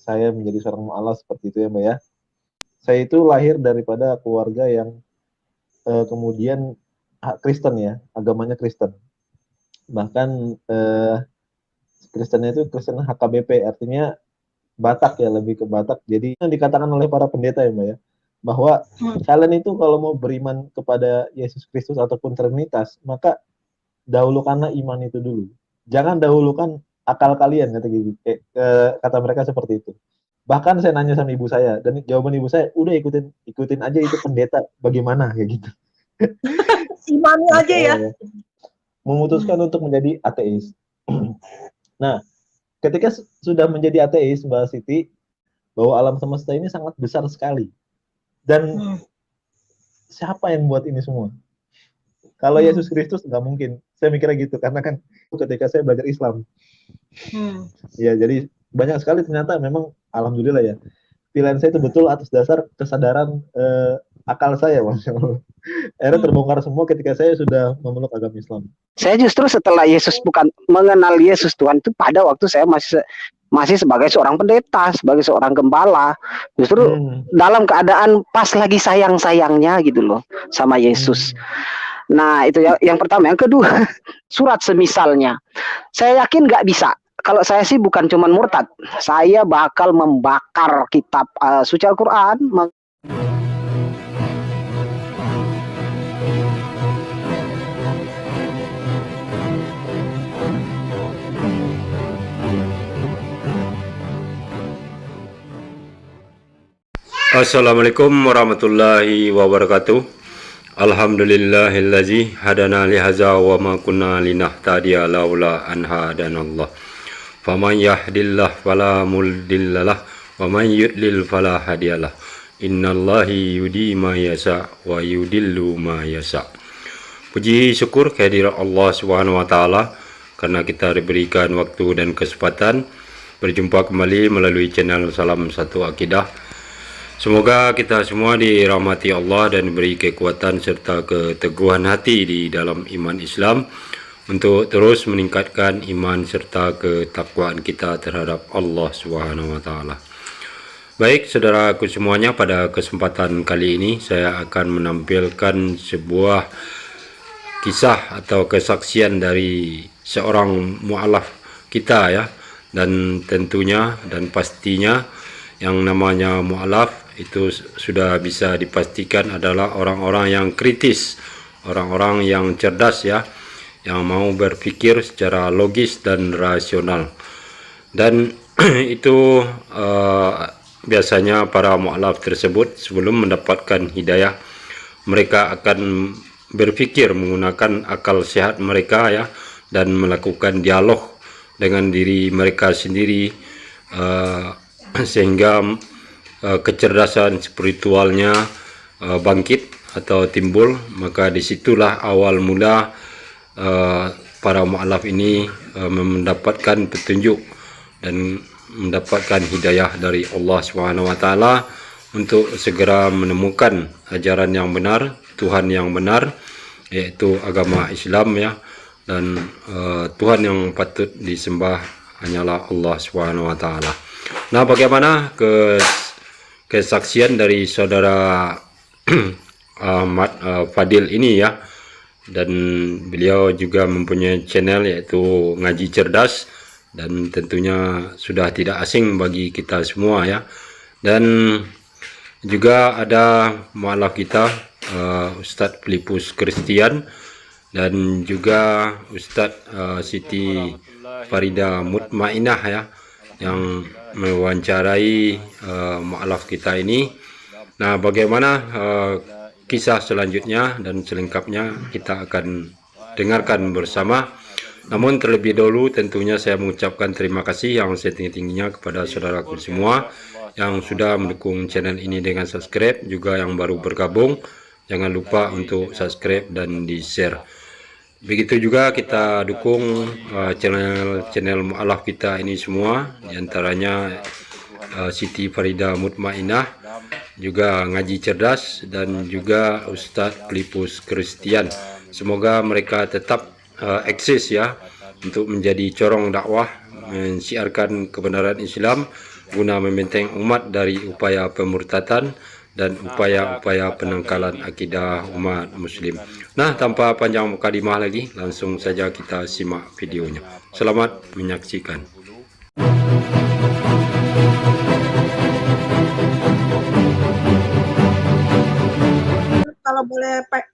saya menjadi seorang mu'alaf seperti itu ya Mbak ya. Saya itu lahir daripada keluarga yang kemudian Kristen ya, agamanya Kristen. Bahkan Kristennya itu Kristen HKBP, artinya Batak ya, lebih ke Batak. Jadi yang dikatakan oleh para pendeta ya Mbak ya, bahwa kalian itu kalau mau beriman kepada Yesus Kristus ataupun Trinitas, maka dahulukanlah iman itu dulu. Jangan dahulukan akal kalian, kata gitu. Kata mereka seperti itu. Bahkan saya nanya sama ibu saya, dan jawaban ibu saya, udah ikutin aja itu pendeta bagaimana kayak gitu. Imani aja ya. Memutuskan untuk menjadi ateis. Nah, ketika sudah menjadi ateis, Mbak Siti, bahwa alam semesta ini sangat besar sekali. Dan siapa yang buat ini semua? Kalau Yesus Kristus nggak mungkin. Saya mikirnya gitu, karena kan ketika saya belajar Islam. Ya, jadi banyak sekali ternyata memang alhamdulillah ya. Pilihan saya itu betul atas dasar kesadaran akal saya, Masya Allah. Akhirnya terbongkar semua ketika saya sudah memeluk agama Islam. Saya justru setelah Yesus bukan mengenal Yesus Tuhan itu pada waktu saya masih sebagai seorang pendeta, sebagai seorang gembala, justru dalam keadaan pas lagi sayang-sayangnya gitu loh sama Yesus. Nah itu yang pertama. Yang kedua, surat semisalnya, saya yakin nggak bisa. Kalau saya sih bukan cuman murtad, saya bakal membakar kitab suci Al-Quran. Assalamualaikum warahmatullahi wabarakatuh. Alhamdulillahillazi hadana lihaza wa ma kunna linahtadiya laula an hadanallah. Faman yahdillah fala mudhillalah wa man yudlil fala hadiyalah. Innallahi yudi ma yasa wa yudillu ma yasa. Puji syukur kehadirat Allah Subhanahu wa taala karena kita diberikan waktu dan kesempatan berjumpa kembali melalui channel Salam Satu Akidah. Semoga kita semua dirahmati Allah dan diberi kekuatan serta keteguhan hati di dalam iman Islam untuk terus meningkatkan iman serta ketakwaan kita terhadap Allah Subhanahu wa taala. Baik, saudaraku semuanya, pada kesempatan kali ini saya akan menampilkan sebuah kisah atau kesaksian dari seorang mu'alaf kita ya, dan tentunya dan pastinya yang namanya mu'alaf itu sudah bisa dipastikan adalah orang-orang yang kritis, orang-orang yang cerdas ya, yang mau berpikir secara logis dan rasional. Dan itu biasanya para mu'alaf tersebut sebelum mendapatkan hidayah, mereka akan berpikir menggunakan akal sehat mereka ya, dan melakukan dialog dengan diri mereka sendiri sehingga kecerdasan spiritualnya bangkit atau timbul. Maka disitulah awal mula para mu'alaf ini mendapatkan petunjuk dan mendapatkan hidayah dari Allah Subhanahu wa taala untuk segera menemukan ajaran yang benar, Tuhan yang benar, yaitu agama Islam ya, dan Tuhan yang patut disembah hanyalah Allah Subhanahu wa taala. Nah, bagaimana kesaksian dari saudara Ahmad Fadil ini ya, dan beliau juga mempunyai channel yaitu Ngaji Cerdas, dan tentunya sudah tidak asing bagi kita semua ya. Dan juga ada mu'alaf kita Ustadz Filipus Kristian, dan juga Ustadz Siti Farida Mutmainah ya, yang mewawancarai mu'alaf kita ini. Nah, bagaimana kisah selanjutnya dan selengkapnya kita akan dengarkan bersama. Namun terlebih dahulu tentunya saya mengucapkan terima kasih yang setinggi-tingginya kepada saudaraku semua yang sudah mendukung channel ini dengan subscribe, juga yang baru bergabung jangan lupa untuk subscribe dan di share. Begitu juga kita dukung channel mu'alaf kita ini semua, diantaranya Siti Farida Mutmainah, juga Ngaji Cerdas, dan juga Ustadz Filipus Kristian. Semoga mereka tetap eksis ya, untuk menjadi corong dakwah, mensiarkan kebenaran Islam guna membenteng umat dari upaya pemurtatan dan upaya-upaya penangkalan akidah umat muslim. Nah, tanpa panjang mukadimah lagi, langsung saja kita simak videonya. Selamat menyaksikan.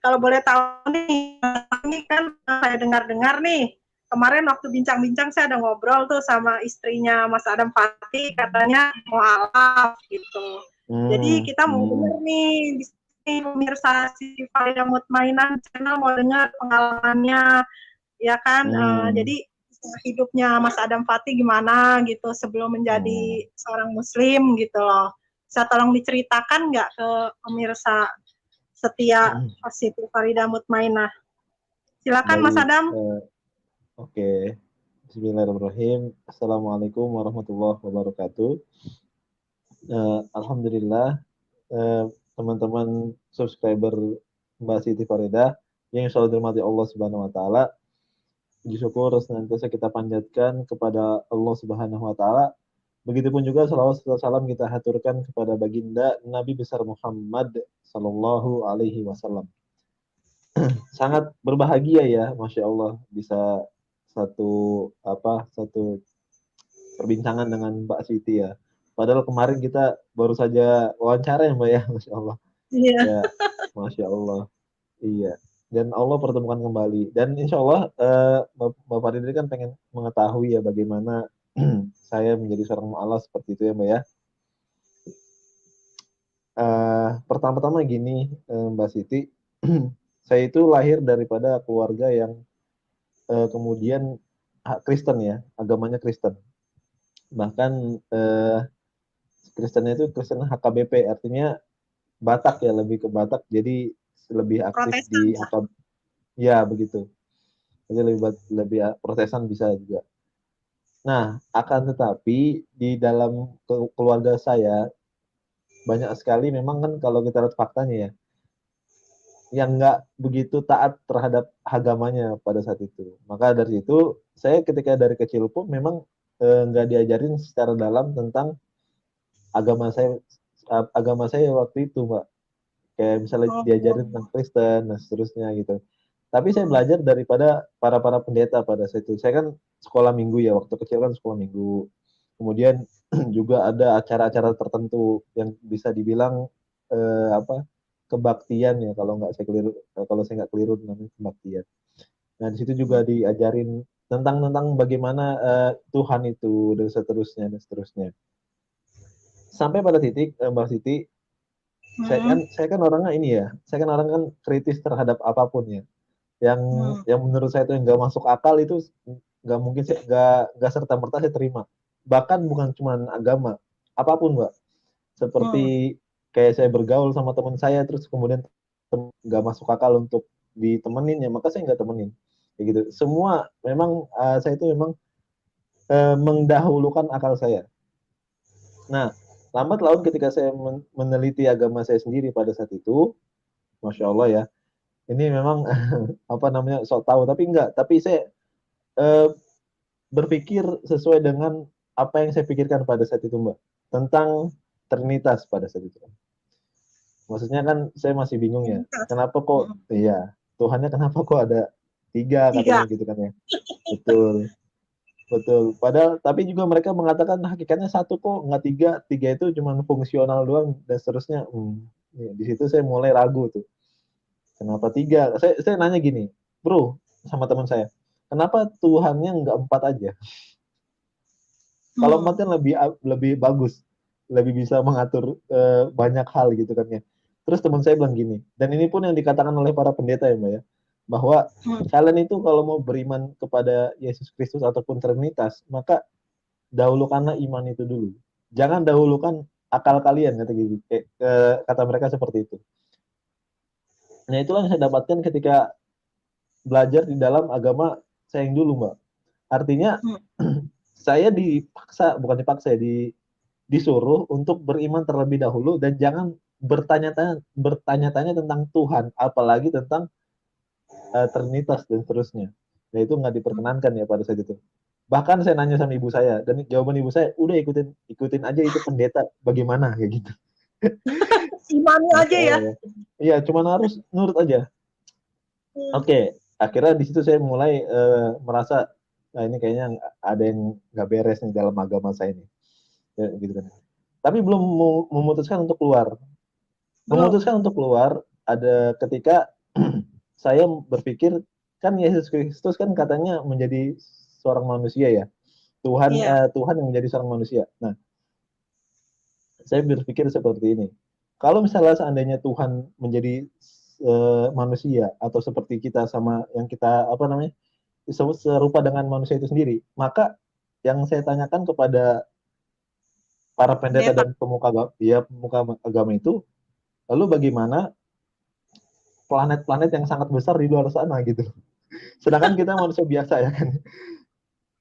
Kalau boleh tahu nih, ini kan saya dengar-dengar nih, kemarin waktu bincang-bincang saya ada ngobrol tuh sama istrinya Mas Adam Fatih, katanya mau alaf gitu. Jadi kita mau dengar nih di sini pemirsa si Farida Mutmainah channel mau dengar pengalamannya, ya kan? Jadi hidupnya Mas Adam Fatih gimana gitu sebelum menjadi seorang Muslim gitu loh. Bisa tolong diceritakan nggak ke pemirsa setia Siti Farida Mutmainah. Silakan Mas Adam. Oke. Bismillahirrahmanirrahim. Assalamualaikum warahmatullahi wabarakatuh. Alhamdulillah, teman-teman subscriber Mbak Siti Farida yang selalu dirahmati Allah Subhanahu wa taala. Puji syukur senantiasa kita panjatkan kepada Allah Subhanahu wa taala. Begitupun juga salawat serta salam kita haturkan kepada baginda Nabi besar Muhammad sallallahu alaihi wasallam. Sangat berbahagia ya, Masya Allah, bisa satu perbincangan dengan Mbak Siti ya. Padahal kemarin kita baru saja wawancara ya Mbak ya, Masya Allah. Iya. Ya, Masya Allah. Iya. Dan Allah pertemukan kembali. Dan insya Allah Mbak Farida kan pengen mengetahui ya bagaimana saya menjadi seorang mu'alaf seperti itu ya Mbak ya. Pertama-tama gini Mbak Siti, saya itu lahir daripada keluarga yang kemudian Kristen ya, agamanya Kristen. Bahkan Kristennya itu Kristen HKBP, artinya Batak ya, lebih ke Batak, jadi lebih aktif Protestan, di HKBP. Ya begitu. Jadi lebih Protestan bisa juga. Nah, akan tetapi di dalam keluarga saya banyak sekali memang kan kalau kita lihat faktanya ya, yang nggak begitu taat terhadap agamanya pada saat itu. Maka dari itu saya ketika dari kecil pun memang nggak diajarin secara dalam tentang agama saya waktu itu, Mbak. Kayak misalnya diajarin tentang Kristen dan seterusnya gitu. Tapi saya belajar daripada para pendeta pada saat itu. Saya kan sekolah minggu ya, waktu kecil kan sekolah minggu. Kemudian juga ada acara-acara tertentu yang bisa dibilang kebaktian ya, kalau saya nggak keliru namanya kebaktian. Nah di situ juga diajarin tentang bagaimana Tuhan itu dan seterusnya. Sampai pada titik Mbak Siti, saya kan orangnya ini ya, saya kan orang kan kritis terhadap apapun ya. Yang menurut saya itu yang nggak masuk akal itu nggak mungkin nggak serta merta saya terima. Bahkan bukan cuma agama, apapun Mbak. Seperti kayak saya bergaul sama teman saya terus kemudian nggak masuk akal untuk ditemenin ya, maka saya nggak temenin. Kayak gitu. Semua memang saya itu memang mendahulukan akal saya. Nah, lambat laun ketika saya meneliti agama saya sendiri pada saat itu, Masya Allah ya, ini memang sok tahu tapi saya berpikir sesuai dengan apa yang saya pikirkan pada saat itu Mbak, tentang Trinitas pada saat itu. Maksudnya kan saya masih bingung ya, kenapa kok Tuhannya kenapa kok ada 3 katanya gitu kan ya. Betul. Padahal tapi juga mereka mengatakan hakikatnya 1 kok, nggak 3 itu cuma fungsional doang dan seterusnya. Di situ saya mulai ragu tuh. Kenapa 3? Saya nanya gini, bro, sama teman saya, kenapa Tuhannya nggak 4 aja? Kalau 4 kan lebih bagus, lebih bisa mengatur banyak hal gitu kan ya. Terus teman saya bilang gini, dan ini pun yang dikatakan oleh para pendeta ya Mbak ya, bahwa kalian itu kalau mau beriman kepada Yesus Kristus ataupun Trinitas, maka dahulukanlah iman itu dulu. Jangan dahulukan akal kalian, kata mereka seperti itu. Nah itulah yang saya dapatkan ketika belajar di dalam agama saya yang dulu Mbak. Artinya saya bukan dipaksa ya, disuruh untuk beriman terlebih dahulu dan jangan bertanya-tanya tentang Tuhan, apalagi tentang Trinitas dan seterusnya. Nah itu nggak diperkenankan ya pada saat itu. Bahkan saya nanya sama ibu saya, dan jawaban ibu saya, udah ikutin aja itu pendeta bagaimana kayak gitu. Imani aja ya. Iya, cuma harus nurut aja. Oke, akhirnya di situ saya mulai merasa, nah ini kayaknya ada yang nggak beres nih dalam agama saya ini, ya, gitu kan. Tapi belum memutuskan untuk keluar. Memutuskan untuk keluar ada ketika saya berpikir, kan Yesus Kristus kan katanya menjadi seorang manusia ya, Tuhan Tuhan yang menjadi seorang manusia. Nah, saya berpikir seperti ini. Kalau misalnya seandainya Tuhan menjadi manusia atau seperti kita sama yang kita apa namanya serupa dengan manusia itu sendiri, maka yang saya tanyakan kepada para pendeta dan pemuka agama itu, lalu bagaimana planet-planet yang sangat besar di luar sana gitu. Sedangkan kita manusia biasa ya kan,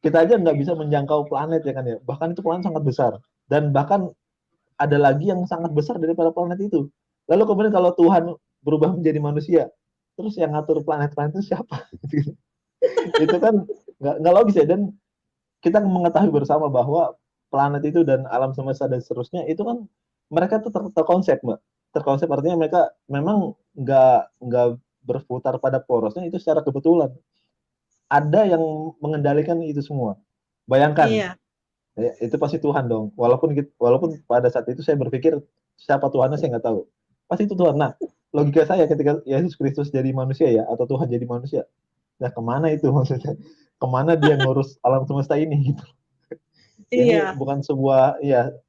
kita aja nggak bisa menjangkau planet ya kan ya, bahkan itu planet sangat besar, dan bahkan ada lagi yang sangat besar daripada planet itu. Lalu kemudian kalau Tuhan berubah menjadi manusia, terus yang ngatur planet-planet itu siapa? Itu kan nggak logis ya. Dan kita mengetahui bersama bahwa planet itu dan alam semesta dan seterusnya itu kan mereka tuh terkonsep, Mbak. Terkonsep artinya mereka memang nggak berputar pada porosnya itu secara kebetulan. Ada yang mengendalikan itu semua. Bayangkan, ya, itu pasti Tuhan dong. Walaupun pada saat itu saya berpikir siapa Tuhannya saya nggak tahu. Pasti itu Tuhan. Nah, logika saya ketika Yesus Kristus jadi manusia ya, atau Tuhan jadi manusia, nah kemana itu maksudnya? Kemana dia ngurus alam semesta ini gitu? Ini bukan sebuah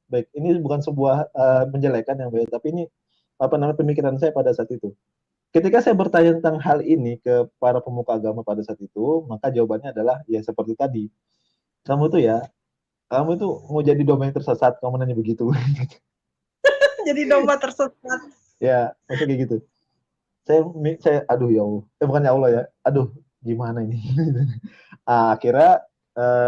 baik. Ini bukan sebuah menjelekan yang baik, tapi ini apa namanya pemikiran saya pada saat itu. Ketika saya bertanya tentang hal ini ke para pemuka agama pada saat itu, maka jawabannya adalah ya seperti tadi. Kamu itu mau jadi domba yang tersesat, kamu nanya begitu. Jadi domba tersesat. Ya, maksudnya kayak gitu. Saya aduh ya Allah. Bukan ya Allah ya. Aduh, gimana ini? Akhirnya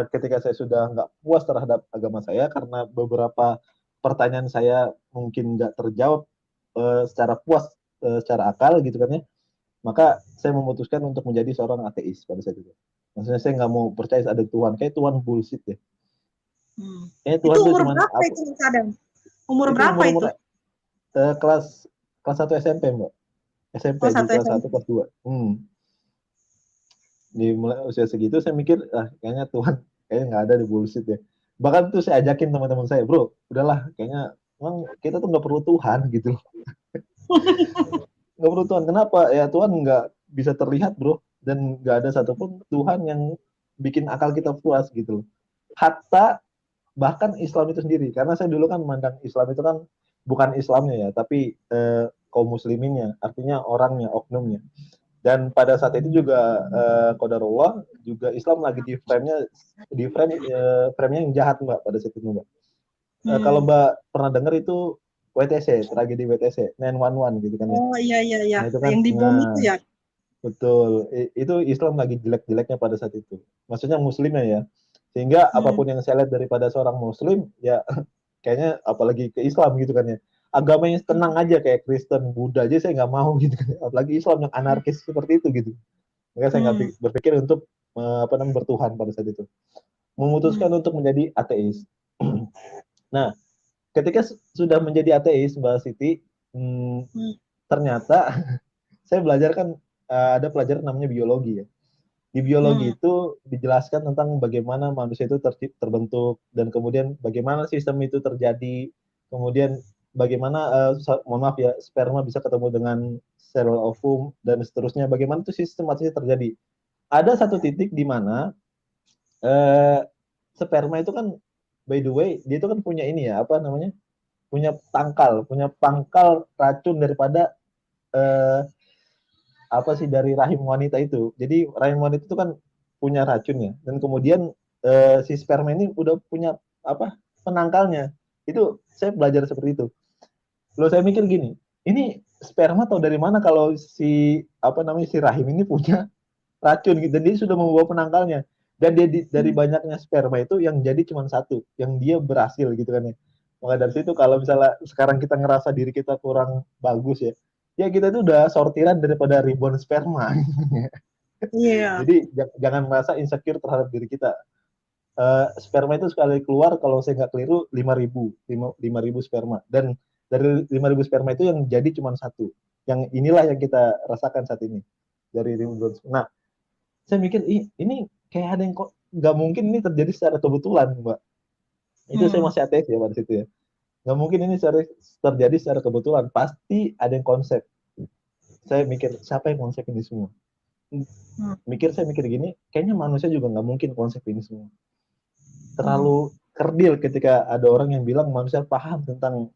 ketika saya sudah nggak puas terhadap agama saya karena beberapa pertanyaan saya mungkin nggak terjawab secara puas, secara akal gitu kan ya, maka saya memutuskan untuk menjadi seorang ateis pada saat itu. Maksudnya saya nggak mau percaya ada Tuhan, kayak Tuhan bullshit ya. Tuhan itu umur berapa itu kadang? Umur berapa itu? Kelas 1 SMP, Mbak. SMP di kelas 1 kelas 2. Di mulai usia segitu saya mikir kayaknya Tuhan kayaknya nggak ada di bullshit ya. Bahkan tuh saya ajakin teman-teman saya, bro, udahlah kayaknya emang kita tuh nggak perlu Tuhan gitu. Nggak perlu Tuhan. Kenapa? Ya Tuhan nggak bisa terlihat, bro, dan nggak ada satupun Tuhan yang bikin akal kita puas gitu. Hatta bahkan Islam itu sendiri, karena saya dulu kan memandang Islam itu kan bukan Islamnya ya, tapi kaum musliminnya, artinya orangnya, oknumnya. Dan pada saat itu juga qadarullah juga Islam lagi di frame-nya yang jahat, Mbak, pada saat itu, Mbak. Kalau Mbak pernah dengar itu WTC, tragedi WTC 911 gitu kan ya. Oh iya. Nah, itu kan, yang di bumi itu ya. Betul. Itu Islam lagi jelek-jeleknya pada saat itu. Maksudnya muslimnya ya. Sehingga apapun yang saya lihat daripada seorang muslim ya kayaknya apalagi ke Islam gitu kan ya. Agama yang tenang aja kayak Kristen, Buddha aja saya nggak mau gitu kan. Apalagi Islam yang anarkis seperti itu gitu. Makanya saya nggak berpikir untuk bertuhan pada saat itu. Memutuskan untuk menjadi ateis. Nah, ketika sudah menjadi ateis, Mbak Siti, ternyata saya belajar kan ada pelajaran namanya biologi ya. Di biologi itu dijelaskan tentang bagaimana manusia itu terbentuk dan kemudian bagaimana sistem itu terjadi, kemudian bagaimana mohon maaf ya sperma bisa ketemu dengan sel ovum dan seterusnya, bagaimana itu sistematisnya terjadi. Ada satu titik di mana sperma itu kan by the way dia itu kan punya ini ya apa namanya punya pangkal racun daripada apa sih dari rahim wanita itu. Jadi rahim wanita itu kan punya racunnya dan kemudian si sperma ini udah punya apa penangkalnya. Itu saya belajar seperti itu. Lalu saya mikir gini, ini sperma tahu dari mana kalau si si rahim ini punya racun gitu dan dia sudah membawa penangkalnya. Dan dia dari banyaknya sperma itu yang jadi cuma satu, yang dia berhasil gitu kan ya. Maka dari situ kalau misalnya sekarang kita ngerasa diri kita kurang bagus ya, ya kita itu udah sortiran daripada ribuan sperma. Iya. Jadi jangan merasa insecure terhadap diri kita. sperma itu sekali keluar kalau saya nggak keliru 5.000 sperma, dan dari 5.000 sperma itu yang jadi cuma satu. Yang inilah yang kita rasakan saat ini dari ribuan. Nah, saya mikir ini kayak ada yang kok nggak mungkin ini terjadi secara kebetulan, Mbak. Itu saya masih ateis ya pada situ ya. Nggak mungkin ini terjadi secara kebetulan, pasti ada yang konsep. Saya mikir siapa yang konsep ini semua. Saya mikir gini, kayaknya manusia juga nggak mungkin konsep ini semua. Terlalu kerdil ketika ada orang yang bilang manusia paham tentang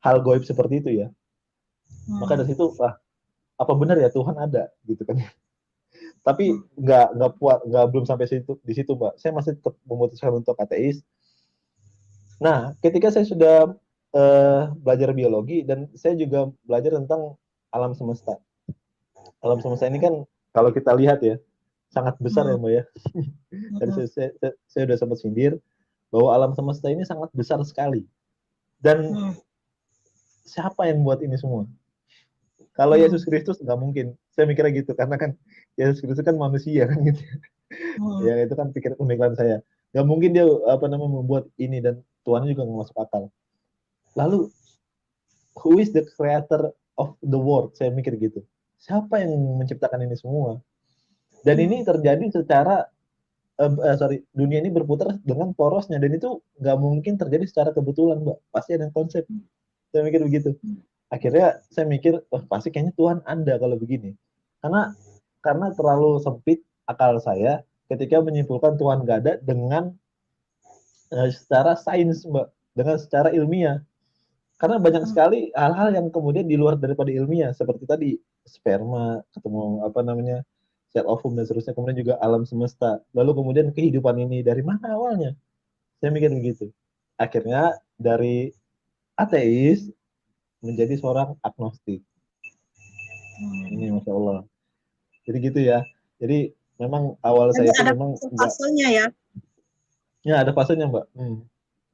hal goib seperti itu ya. Maka dari situ, apa benar ya Tuhan ada gitu kan? Tapi belum sampai di situ, Mbak. Saya masih tetap memutuskan untuk ateis. Nah, ketika saya sudah belajar biologi dan saya juga belajar tentang alam semesta. Alam semesta ini kan kalau kita lihat ya sangat besar ya, Mbak ya. Dan saya sudah sempat sindir bahwa alam semesta ini sangat besar sekali. Dan siapa yang buat ini semua? Kalau Yesus Kristus nggak mungkin. Saya mikirnya gitu, karena kan Yesus Kristus kan manusia kan gitu. Ya itu kan pikir pemikiran saya. Nggak mungkin dia membuat ini, dan Tuhan juga nggak masuk akal. Lalu who is the creator of the world? Saya mikir gitu. Siapa yang menciptakan ini semua? Dan ini terjadi secara dunia ini berputar dengan porosnya, dan itu nggak mungkin terjadi secara kebetulan, Mbak. Pasti ada konsep. Saya mikir begitu. Akhirnya saya mikir, pasti kayaknya Tuhan ada kalau begini. Karena terlalu sempit akal saya ketika menyimpulkan Tuhan nggak ada dengan secara sains, Mbak, dengan secara ilmiah. Karena banyak sekali hal-hal yang kemudian di luar daripada ilmiah, seperti tadi sperma, ketemu sel ovum dan seterusnya, kemudian juga alam semesta. Lalu kemudian kehidupan ini dari mana awalnya? Saya mikir begitu. Akhirnya dari ateis menjadi seorang agnostik. Ini Masya Allah. Jadi gitu ya. Jadi memang awal saya itu memang fasenya ya. Ya, ada fasenya, Mbak.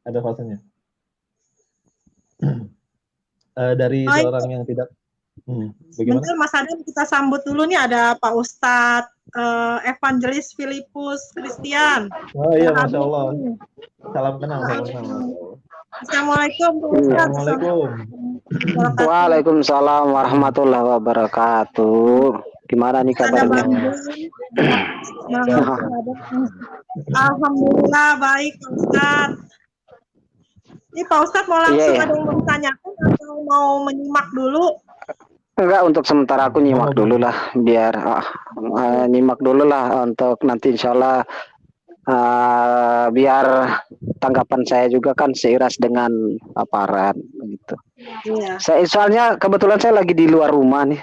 Ada fasenya. Dari seorang yang tidak bagaimana? Bentar Mas Adam, kita sambut dulu nih, ada Pak Ustadz Evangelis Filipus Christian. Oh iya, Masya Allah. Salam kenal. Assalamualaikum Pak Ustadz. Assalamualaikum. Waalaikumsalam warahmatullahi wabarakatuh. Gimana nih kabarnya? Alhamdulillah baik Pak Ustadz. Ini Pak Ustadz mau langsung ada yang mau ditanyakan atau mau menyimak dulu? Enggak, untuk sementara aku nyimak dulu lah, biar nyimak dulu lah untuk nanti insya Allah biar tanggapan saya juga kan seiras dengan paparan gitu. Iya. Soalnya kebetulan saya lagi di luar rumah nih,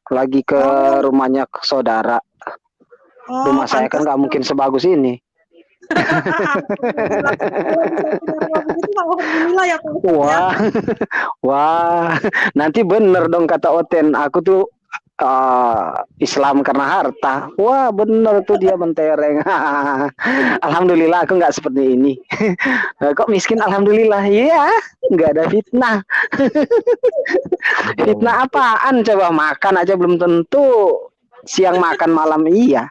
lagi ke rumahnya saudara. Rumah saya kan nggak mungkin sebagus ini. Wah, nanti bener dong kata Oten, aku tuh Islam karena harta. Wah, bener tuh dia mentereng. Alhamdulillah aku nggak seperti ini. Kok miskin? Alhamdulillah. Iya, nggak ada fitnah. Fitnah apaan? Coba makan aja belum tentu. Siang makan malam iya.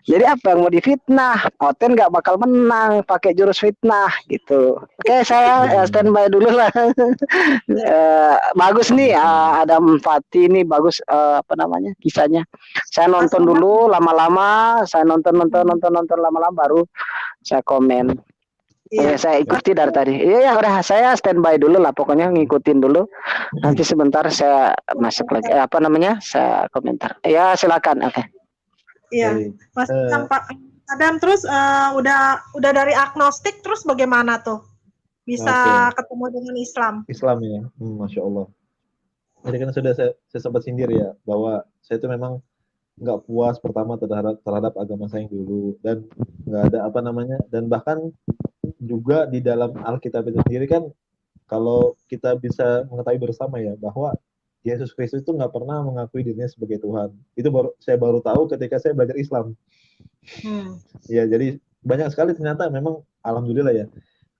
Jadi apa yang mau difitnah? Oten nggak bakal menang pakai jurus fitnah gitu. Oke, saya standby dulu lah. Bagus nih, Adam Fatih ini bagus kisahnya. Saya nonton dulu lama-lama, saya nonton lama-lama baru saya komen. Iya, saya ikuti dari tadi. Iya, udah saya standby dulu lah, pokoknya ngikutin dulu. Nanti sebentar saya masuk lagi. Saya komentar. Ya, silakan. Oke. Iya, Mas Pak Adam, terus udah dari agnostik, terus bagaimana tuh bisa ketemu dengan Islam? Islam ya, Masya Allah. Jadi kan sudah saya sempat sindir ya, bahwa saya itu memang nggak puas pertama terhadap agama saya yang dulu, dan nggak ada dan bahkan juga di dalam Alkitab itu sendiri kan, kalau kita bisa mengetahui bersama ya, bahwa Yesus Kristus itu nggak pernah mengakui dirinya sebagai Tuhan. Itu saya baru tahu ketika saya belajar Islam. Ya, jadi banyak sekali ternyata memang alhamdulillah ya,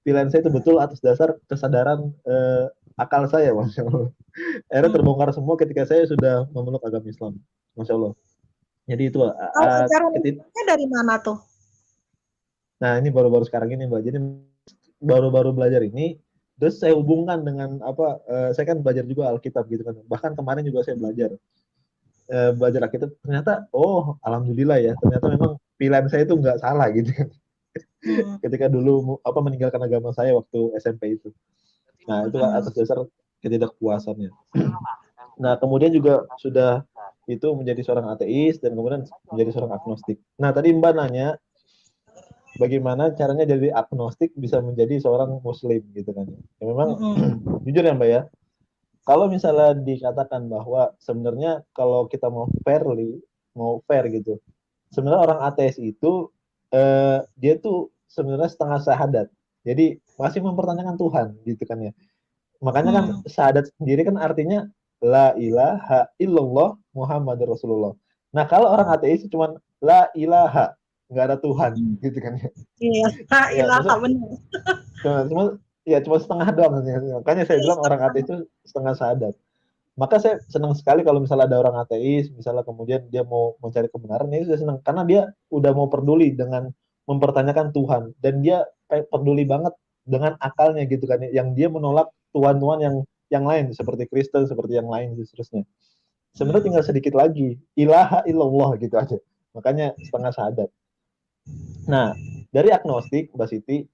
pilihan saya itu betul atas dasar kesadaran akal saya, Masya Allah. Akhirnya terbongkar semua ketika saya sudah memeluk agama Islam, Masya Allah. Jadi itu ajaran dari mana tuh? Nah, ini baru-baru sekarang ini, Mbak. Jadi baru-baru belajar ini, terus saya hubungkan dengan saya kan belajar juga Alkitab gitu kan. Bahkan kemarin juga saya belajar Alkitab, ternyata alhamdulillah ya, ternyata memang pilihan saya itu nggak salah gitu kan. Ketika dulu meninggalkan agama saya waktu SMP itu. Nah, itu atas dasar ketidakpuasannya. Nah, kemudian juga sudah itu menjadi seorang ateis dan kemudian menjadi seorang agnostik. Nah, tadi Mbak nanya bagaimana caranya jadi agnostik bisa menjadi seorang muslim gitu kan. Ya, memang jujur ya Mbak ya, kalau misalnya dikatakan bahwa sebenarnya kalau kita mau fair gitu, sebenarnya orang ateis itu dia tuh sebenarnya setengah syahadat. Jadi masih mempertanyakan Tuhan gitu kan ya. Makanya kan syahadat sendiri kan artinya la ilaha illallah Muhammadur Rasulullah. Nah, kalau orang ateis cuma la ilaha, nggak ada Tuhan gitu kan ya. Iya, la ilaha benar. Cuma setengah doang. Makanya saya bilang orang ateis itu setengah syahadat. Maka saya senang sekali kalau misalnya ada orang ateis, misalnya kemudian dia mau mencari kebenaran, ini saya senang karena dia udah mau peduli dengan mempertanyakan Tuhan dan dia peduli banget dengan akalnya gitu kan, yang dia menolak tuhan-tuhan yang lain seperti Kristen, seperti yang lain seterusnya. Sebenarnya tinggal sedikit lagi, ilaha illallah gitu aja. Makanya setengah syahadat. Nah, dari agnostik, Mbak Siti,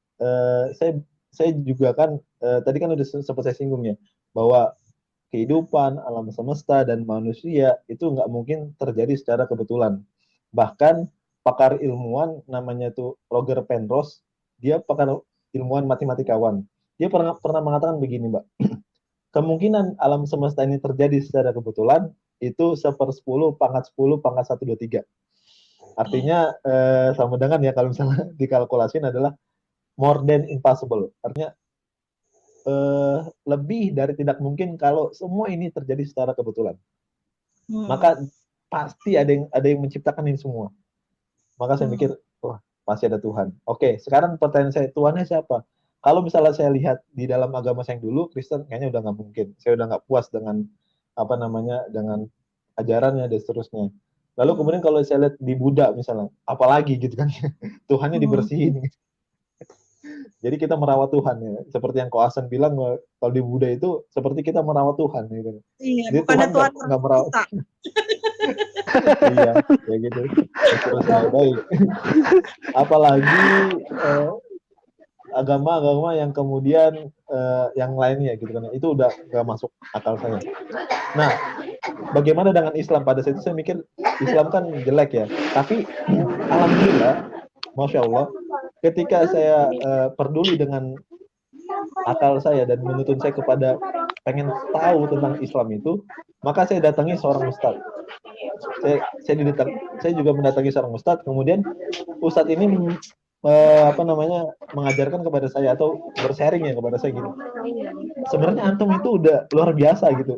saya juga kan tadi kan udah sempat saya singgung ya bahwa kehidupan, alam semesta, dan manusia itu nggak mungkin terjadi secara kebetulan. Bahkan pakar ilmuwan namanya tuh Roger Penrose, dia pakar ilmuwan matematikawan. Dia pernah mengatakan begini, Mbak. Kemungkinan alam semesta ini terjadi secara kebetulan itu 1/10 pangkat 10 pangkat 123. Artinya sama dengan ya kalau misalnya dikalkulasin adalah more than impossible. Artinya lebih dari tidak mungkin kalau semua ini terjadi secara kebetulan. Maka pasti ada yang menciptakan ini semua. Maka saya mikir, wah pasti ada Tuhan. Oke, sekarang pertanyaan saya, Tuhannya siapa? Kalau misalnya saya lihat di dalam agama saya yang dulu, Kristen, kayaknya udah nggak mungkin. Saya udah nggak puas dengan dengan ajarannya dan seterusnya. Lalu kemudian kalau saya lihat di Buddha misalnya, apalagi gitu kan, Tuhannya dibersihin. Jadi kita merawat Tuhan ya. Seperti yang Ko Hasan bilang, kalau di Buddha itu seperti kita merawat Tuhan gitu. Iya, jadi Tuhan nggak merawat. Iya, kayak gitu. Terus baik. Apalagi agama-agama yang kemudian yang lainnya gitu kan. Itu udah nggak masuk akal saya. Nah, bagaimana dengan Islam? Pada saat itu saya mikir Islam kan jelek ya. Tapi alhamdulillah, Masya Allah, ketika saya peduli dengan akal saya dan menuntun saya kepada pengen tahu tentang Islam itu, maka saya datangi seorang ustadz. Saya juga mendatangi seorang ustadz. Kemudian ustadz ini mengajarkan kepada saya atau bersharing ya kepada saya gitu. Sebenarnya antum itu udah luar biasa gitu.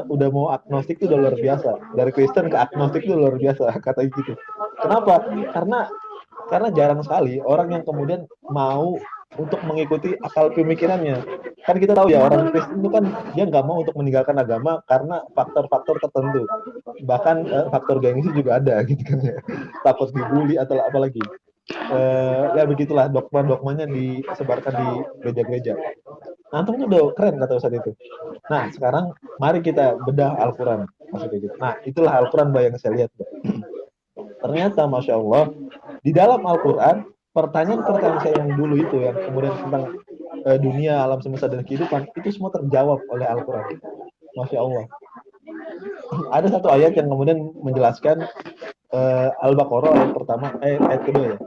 Udah mau agnostik itu udah luar biasa. Dari Kristen ke agnostik itu luar biasa, kata gitu. Kenapa? Karena jarang sekali orang yang kemudian mau untuk mengikuti akal pemikirannya. Kan kita tahu ya, orang Kristen itu kan dia nggak mau untuk meninggalkan agama karena faktor-faktor tertentu. Bahkan faktor gengsi juga ada gitu kan ya. Takut dibully atau apalagi. Ya begitulah dogma-dogmanya disebarkan di gereja-gereja. Antum itu udah keren kata Ustadz itu. Nah, sekarang mari kita bedah Al-Quran. Maksudnya gitu. Nah, itulah Al-Quran yang saya lihat. Ternyata Masya Allah, di dalam Al-Quran, pertanyaan-pertanyaan saya yang dulu itu, yang kemudian tentang dunia, alam semesta, dan kehidupan, itu semua terjawab oleh Al-Quran. Masya Allah. Ada satu ayat yang kemudian menjelaskan Al-Baqarah ayat pertama, ayat kedua ya.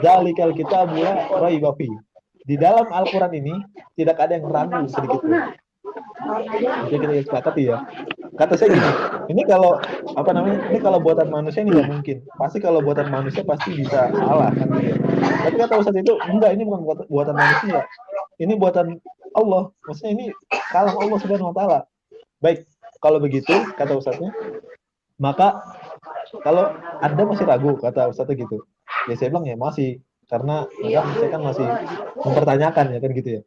Dzalikal kitabu la raiba fi. Di dalam Al-Quran ini, tidak ada yang ragu sedikit pun. Jadi kita sepakati ya. Kata saya gini, ini kalau ini kalau buatan manusia ini nggak mungkin. Pasti kalau buatan manusia pasti bisa salah kan gitu. Tapi kata Ustadz itu enggak, ini bukan buatan manusia. Ini buatan Allah. Maksudnya ini kalam Allah Subhanahu wa taala. Baik, kalau begitu kata Ustadznya, maka kalau Anda masih ragu kata Ustadznya gitu. Ya saya bilang ya masih, karena saya kan masih mempertanyakan ya kan gitu ya.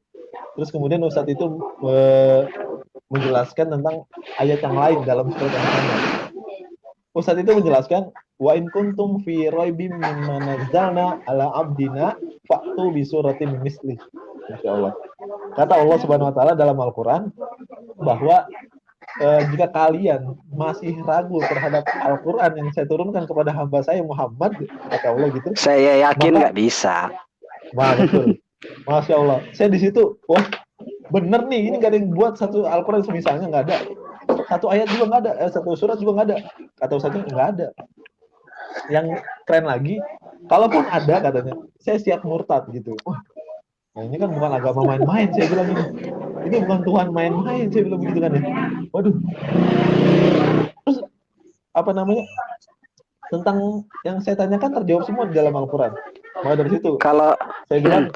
Terus kemudian Ustadz itu menjelaskan tentang ayat yang lain dalam surat yang sama. Ustadz itu menjelaskan wa in kuntum fi raibim mimma nazzalna ala abdina fa'tu bi suratin misli. Masya Allah. Kata Allah Subhanahu wa taala dalam Al-Qur'an bahwa jika kalian masih ragu terhadap Al-Quran yang saya turunkan kepada hamba saya Muhammad, kata Allah gitu, saya yakin nggak bisa. Wah, betul. Masya Allah. Saya di situ, wah bener nih, ini gak ada yang buat satu Al-Quran semisalnya, nggak ada. Satu ayat juga nggak ada, satu surat juga nggak ada. Kata Ustaznya nggak ada. Yang keren lagi, kalaupun ada katanya, saya siap murtad gitu. Wah, nah ini kan bukan agama main-main, saya bilang ini. Ini bukan Tuhan main-main, saya bilang begitu kan ya. Waduh. Terus apa namanya? Tentang yang saya tanyakan terjawab semua di dalam Al-Quran. Maka dari situ, Kalau saya bilang,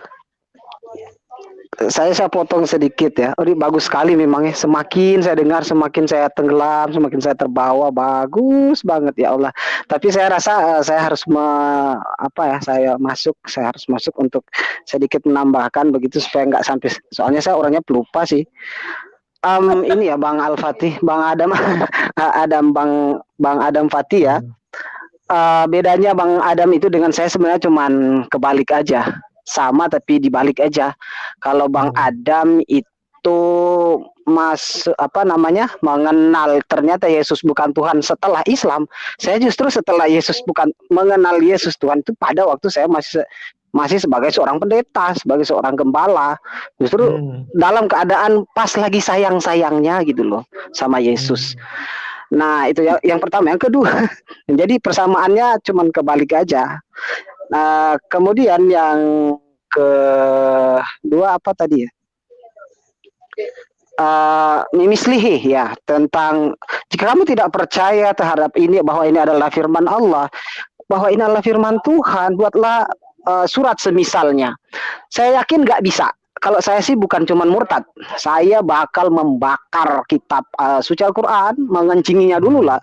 saya potong sedikit ya. Oh, ini bagus sekali memang ya. Semakin saya dengar, semakin saya tenggelam, semakin saya terbawa. Bagus banget ya Allah. Tapi saya rasa saya harus saya harus masuk untuk sedikit menambahkan begitu supaya nggak sampai. Soalnya saya orangnya pelupa sih. Ini ya Bang Al-Fatih, Bang Adam, Bang Adam Fatih ya. Bedanya Bang Adam itu dengan saya sebenarnya cuman kebalik aja. Sama tapi dibalik aja. Kalau Bang Adam itu mengenal ternyata Yesus bukan Tuhan setelah Islam. Saya justru setelah Yesus mengenal Yesus Tuhan itu pada waktu saya masih sebagai seorang pendeta, sebagai seorang gembala. Justru dalam keadaan pas lagi sayang-sayangnya gitu loh sama Yesus. Nah, itu yang pertama. Yang kedua, jadi persamaannya cuman kebalik aja. Nah, kemudian yang kedua apa tadi ya? Mislihi ya, tentang jika kamu tidak percaya terhadap ini bahwa ini adalah firman Allah, bahwa ini adalah firman Tuhan, buatlah surat semisalnya. Saya yakin nggak bisa. Kalau saya sih bukan cuma murtad, saya bakal membakar kitab suci Al-Quran, mengencinginya dulu lah.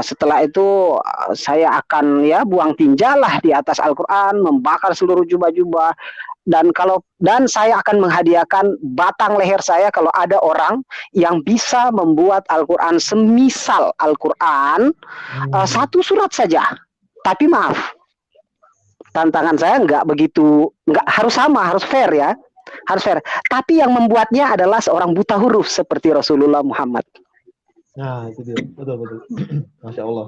Setelah itu saya akan buang tinjalah di atas Al-Quran, membakar seluruh jubah-jubah, dan saya akan menghadiahkan batang leher saya kalau ada orang yang bisa membuat Al-Quran semisal Al-Quran, satu surat saja. Tapi maaf, tantangan saya nggak harus sama, harus fair ya. Harus fair. Tapi yang membuatnya adalah seorang buta huruf seperti Rasulullah Muhammad. Nah, itu dia. Betul. Masya Allah.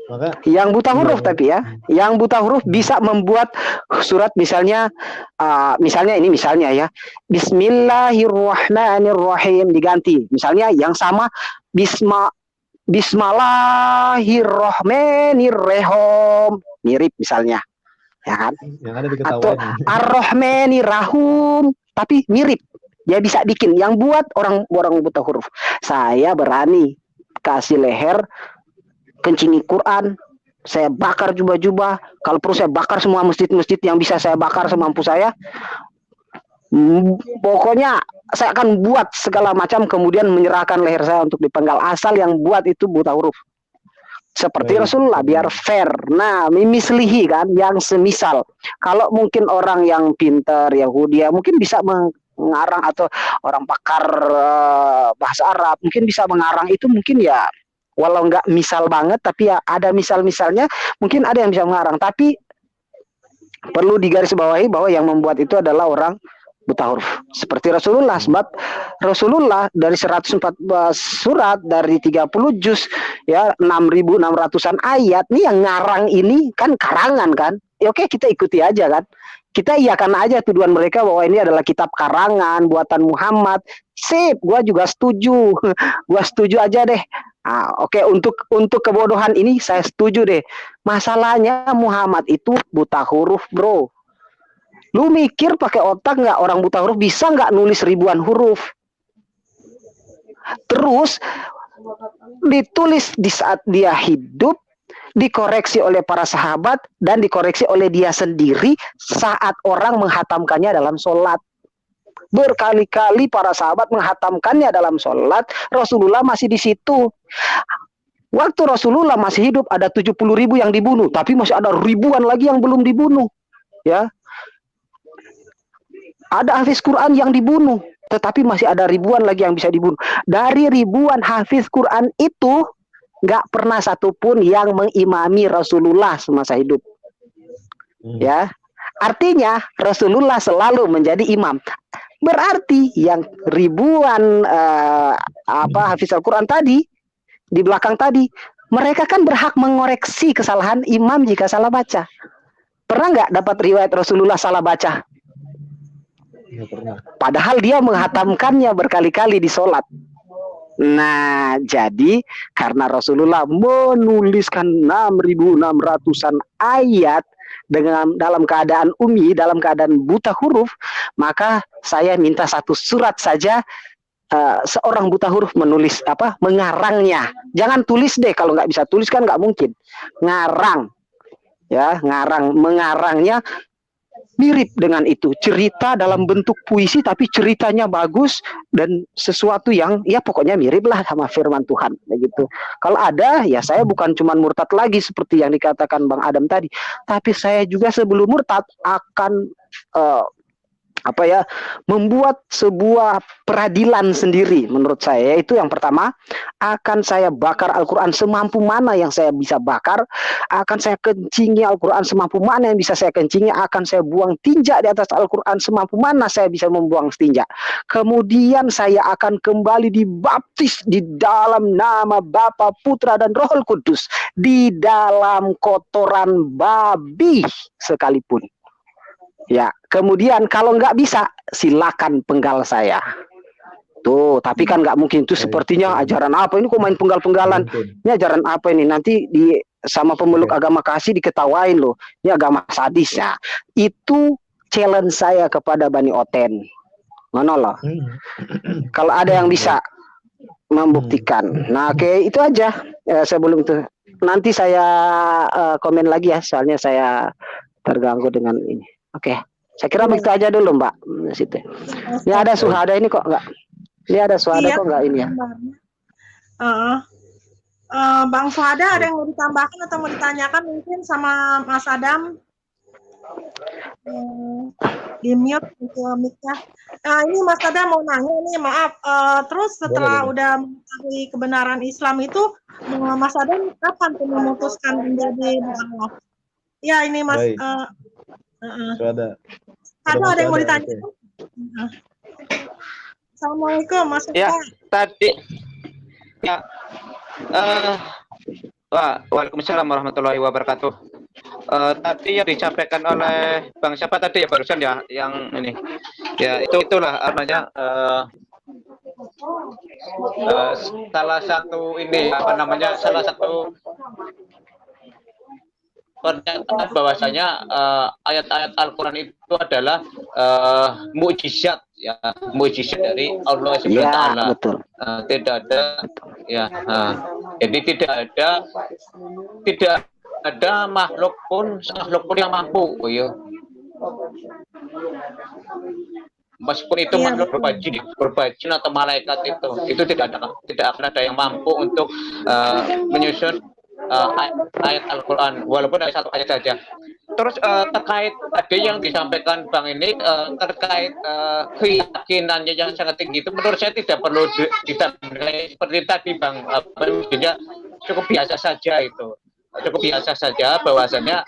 Maka yang buta huruf tapi ya, yang buta huruf bisa membuat surat misalnya ya, Bismillahirrahmanirrahim diganti. Misalnya yang sama Bismillahirrahmanirrahim mirip misalnya. Ya kan? Yang ada atau Ar-Rahmanirrahim tapi mirip. Dia bisa bikin. Yang buat orang buta huruf. Saya berani kasih leher, kencingi Quran, saya bakar jubah-jubah. Kalau perlu saya bakar semua masjid-masjid yang bisa saya bakar semampu saya. Pokoknya saya akan buat segala macam, kemudian menyerahkan leher saya untuk dipenggal. Asal yang buat itu buta huruf. Seperti Rasulullah, biar fair. Nah, mislihi kan, yang semisal. Kalau mungkin orang yang pintar, Yahudi, mungkin bisa mengarang, atau orang pakar bahasa Arab, mungkin bisa mengarang itu mungkin ya, walau nggak misal banget, tapi ya ada misal-misalnya, mungkin ada yang bisa mengarang. Tapi perlu digarisbawahi bahwa yang membuat itu adalah orang buta huruf. Seperti Rasulullah, sebab Rasulullah dari 114 surat, dari 30 juz, ya 6.600-an ayat, nih yang ngarang ini kan karangan kan. Ya oke, kita ikuti aja kan. Kita iakan aja tuduhan mereka bahwa ini adalah kitab karangan, buatan Muhammad. Sip, gua juga setuju. Gua setuju aja deh. Oke, untuk kebodohan ini saya setuju deh. Masalahnya Muhammad itu buta huruf, bro. Lu mikir pakai otak nggak, orang buta huruf bisa nggak nulis ribuan huruf? Terus ditulis di saat dia hidup, dikoreksi oleh para sahabat, dan dikoreksi oleh dia sendiri saat orang menghatamkannya dalam sholat. Berkali-kali para sahabat menghatamkannya dalam sholat, Rasulullah masih di situ. Waktu Rasulullah masih hidup ada 70.000 yang dibunuh, tapi masih ada ribuan lagi yang belum dibunuh. Ya. Ada hafiz Quran yang dibunuh, tetapi masih ada ribuan lagi yang bisa dibunuh. Dari ribuan hafiz Quran itu, nggak pernah satupun yang mengimami Rasulullah semasa hidup. Ya, artinya Rasulullah selalu menjadi imam. Berarti yang ribuan hafiz Al-Quran tadi di belakang tadi, mereka kan berhak mengoreksi kesalahan imam jika salah baca. Pernah nggak dapat riwayat Rasulullah salah baca? Nggak pernah. Padahal dia menghatamkannya berkali-kali di sholat. Nah, jadi karena Rasulullah menuliskan 6.600-an ayat dalam keadaan ummi, dalam keadaan buta huruf, maka saya minta satu surat saja, seorang buta huruf menulis mengarangnya. Jangan tulis deh, kalau nggak bisa tulis kan nggak mungkin. Ngarang, ya, mengarangnya mirip dengan itu, cerita dalam bentuk puisi tapi ceritanya bagus dan sesuatu yang ya pokoknya mirip lah sama firman Tuhan begitu. Kalau ada ya saya bukan cuma murtad lagi seperti yang dikatakan Bang Adam tadi, tapi saya juga sebelum murtad akan membuat sebuah peradilan sendiri menurut saya. Yaitu yang pertama, akan saya bakar Al-Quran semampu mana yang saya bisa bakar, akan saya kencingi Al-Quran semampu mana yang bisa saya kencingi, akan saya buang tinja di atas Al-Quran semampu mana saya bisa membuang tinja. Kemudian saya akan kembali dibaptis di dalam nama Bapa, Putra, dan Rohul Kudus, di dalam kotoran babi sekalipun. Ya, kemudian kalau nggak bisa, silakan penggal saya. Tuh, tapi kan nggak mungkin. Itu sepertinya ajaran apa ini, kok main penggal-penggalan? Ini ajaran apa ini? Nanti sama pemeluk agama kasih diketawain loh. Ini agama sadis ya. Itu challenge saya kepada Bani Oten. Mana loh? Kalau ada yang bisa membuktikan. Nah, oke, itu aja. Sebelum itu, nanti saya komen lagi ya, soalnya saya terganggu dengan ini. Oke, saya kira begitu aja dulu Mbak. Situ. Ini ada Suhada ini kok enggak? Ini ada Suhada kok enggak ini ya? Bang Suhada ada yang mau ditambahkan atau mau ditanyakan mungkin sama Mas Adam? Di mute mic-nya. Ini Mas Adam mau nanya nih, maaf. Terus setelah udah mengetahui kebenaran Islam itu, Mas Adam kapan tuh memutuskan menjadi mu'alaf? Ya ini Mas. Ada yang mau ditanya? Assalamualaikum Mas. Ya, tadi ya. Waalaikumsalam warahmatullahi wabarakatuh. Tadi yang disampaikan oleh Bang siapa tadi ya barusan ya, yang ini. Ya, itulah namanya salah satu ini salah satu pernyataan bahwasanya ayat-ayat Al-Quran itu adalah mukjizat ya, mukjizat dari Allah Subhanahu wa taala. Tidak ada ya, jadi tidak ada makhluk pun yang mampu ya. Meskipun itu makhluk berbajin atau malaikat itu tidak akan ada yang mampu untuk menyusun ayat Al-Quran walaupun ada satu ayat saja. Terus terkait tadi yang disampaikan Bang ini terkait keyakinannya yang sangat tinggi itu menurut saya tidak perlu ditambahkan seperti tadi Bang, maksudnya cukup biasa saja itu. Cukup biasa saja bahwasanya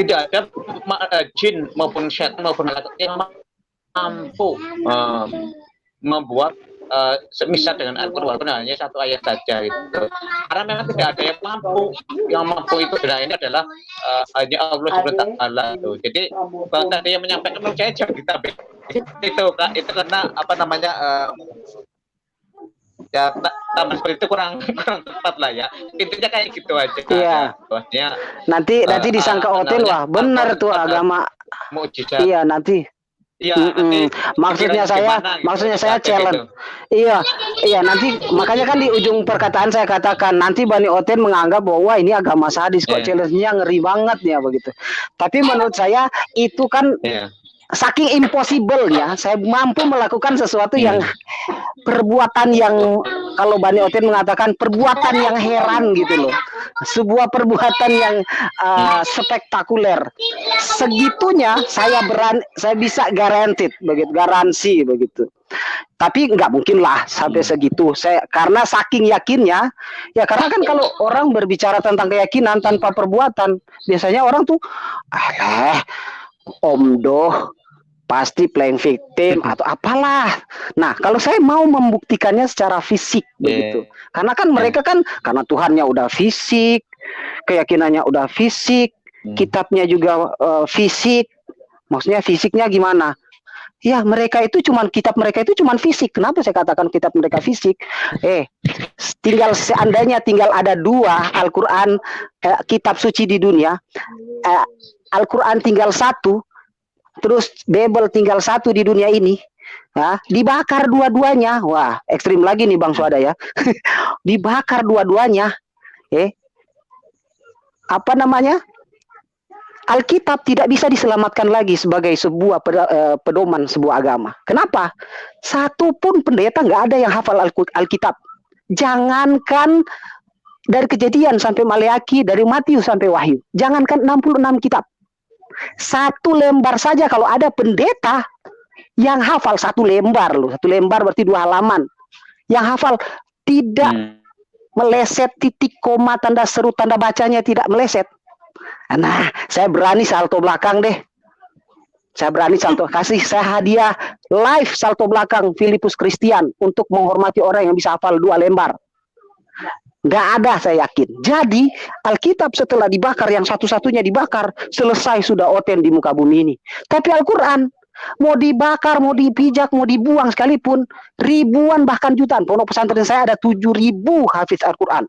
tidak ada jin maupun syaitan maupun malaikat yang mampu membuat semisal dengan Al-Quran walaupun hanya satu ayat saja itu. Karena memang tidak ada yang mampu itu ini adalah hanya Allah Subhanahu wa taala itu. Jadi Bang tadi yang menyampaikan menurut saya jangan ditambah itu Kak, itu karena ya tambah seperti itu kurang tepat lah ya. Intinya kayak gitu aja. Iya. Nanti disangka Oten wah benar tuh agama mukjizat. Iya, nanti. Iya, maksudnya saya challenge. Gitu. Iya, nanti makanya kan di ujung perkataan saya katakan nanti Bani Oten menganggap bahwa ini agama sadis kok, challenge-nya ngeri banget ya begitu. Tapi menurut saya itu kan saking impossible-nya saya mampu melakukan sesuatu yang perbuatan yang kalau Bani Oten mengatakan perbuatan yang heran gitu loh, sebuah perbuatan yang spektakuler. Segitunya saya bisa garansi begitu. Tapi nggak mungkin lah sampai segitu. Karena saking yakinnya, ya karena kan kalau orang berbicara tentang keyakinan tanpa perbuatan, biasanya orang tuh omdoh pasti playing victim atau apalah. Nah, kalau saya mau membuktikannya secara fisik begitu. Karena kan mereka kan karena Tuhannya udah fisik, keyakinannya udah fisik, kitabnya juga fisik. Maksudnya fisiknya gimana? Ya, kitab mereka itu cuman fisik. Kenapa saya katakan kitab mereka fisik? Seandainya tinggal ada 2 Al-Qur'an kitab suci di dunia, Al-Qur'an tinggal 1, terus Bible tinggal 1 di dunia ini, dibakar dua-duanya. Wah, ekstrim lagi nih Bang Suada ya. Dibakar dua-duanya. Apa namanya? Alkitab tidak bisa diselamatkan lagi sebagai sebuah pedoman sebuah agama. Kenapa? Satu pun pendeta nggak ada yang hafal Alkitab. Jangankan dari Kejadian sampai Maleaki, dari Matius sampai Wahyu. Jangankan 66 kitab. 1 lembar saja kalau ada pendeta yang hafal 1 lembar loh. 1 lembar berarti 2 halaman. Yang hafal tidak meleset titik, koma, tanda seru, tanda bacanya tidak meleset. Nah, saya berani salto belakang deh. Kasih saya hadiah live salto belakang Filipus Christian untuk menghormati orang yang bisa hafal 2 lembar. Nggak ada, saya yakin. Jadi Alkitab setelah dibakar, yang satu-satunya dibakar, selesai sudah Oten di muka bumi ini. Tapi Al-Quran mau dibakar, mau dipijak, mau dibuang sekalipun, ribuan bahkan jutaan. Pondok pesantren saya ada 7.000 hafiz Al-Quran.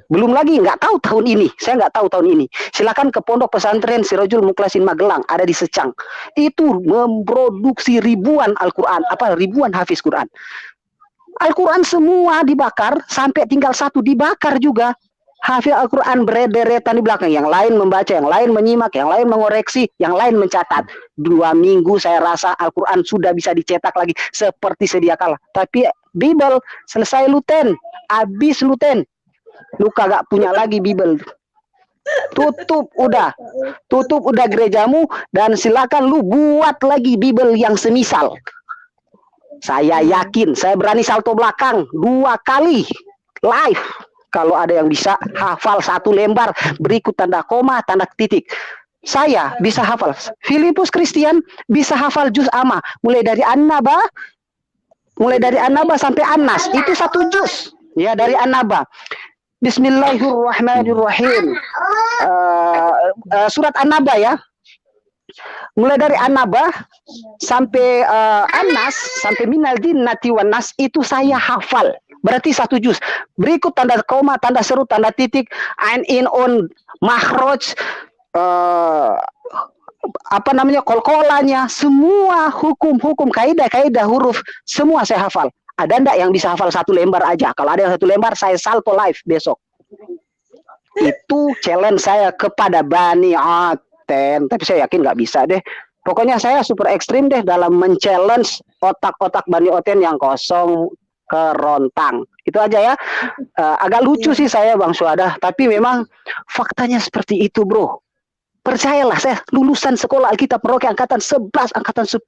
Belum lagi nggak tahu tahun ini, saya nggak tahu tahun ini. Silakan ke Pondok Pesantren Sirajul Mukhlasin Magelang, ada di Secang. Itu memproduksi ribuan Al-Quran, ribuan hafiz Quran. Al-Quran semua dibakar, sampai tinggal 1 dibakar juga. Hafiz Al-Quran berderetan di belakang, yang lain membaca, yang lain menyimak, yang lain mengoreksi, yang lain mencatat. 2 minggu saya rasa Al-Quran sudah bisa dicetak lagi seperti sedia kala. Tapi Bible selesai luten, habis luten. Lu kagak punya lagi Bible. Tutup udah gerejamu, dan silakan lu buat lagi Bible yang semisal. Saya yakin, saya berani salto belakang 2 kali live. Kalau ada yang bisa hafal 1 lembar berikut tanda koma, tanda titik. Saya bisa hafal. Filipus Christian bisa hafal juz amma, mulai dari An-Naba sampai An-Nas. Itu 1 juz. Ya, dari An-Naba. Bismillahirrahmanirrahim. Surat An-Naba ya. Mulai dari An-Naba sampai An-Nas, sampai minal jinnati wan nas, itu saya hafal. Berarti 1 juz. Berikut tanda koma, tanda seru, tanda titik, ain, in, on, makhraj, kol-kolanya, semua hukum-hukum, kaidah-kaidah huruf, semua saya hafal. Ada ndak yang bisa hafal 1 lembar aja? Kalau ada yang 1 lembar, saya salto live besok. Itu challenge saya kepada Bani Oten. Tapi saya yakin nggak bisa deh. Pokoknya saya super ekstrim deh dalam men-challenge otak-otak Bani Oten yang kosong kerontang. Itu aja ya. Agak lucu sih saya Bang Suada. Tapi memang faktanya seperti itu bro. Percayalah, saya lulusan sekolah Alkitab Merauke angkatan 11, angkatan 10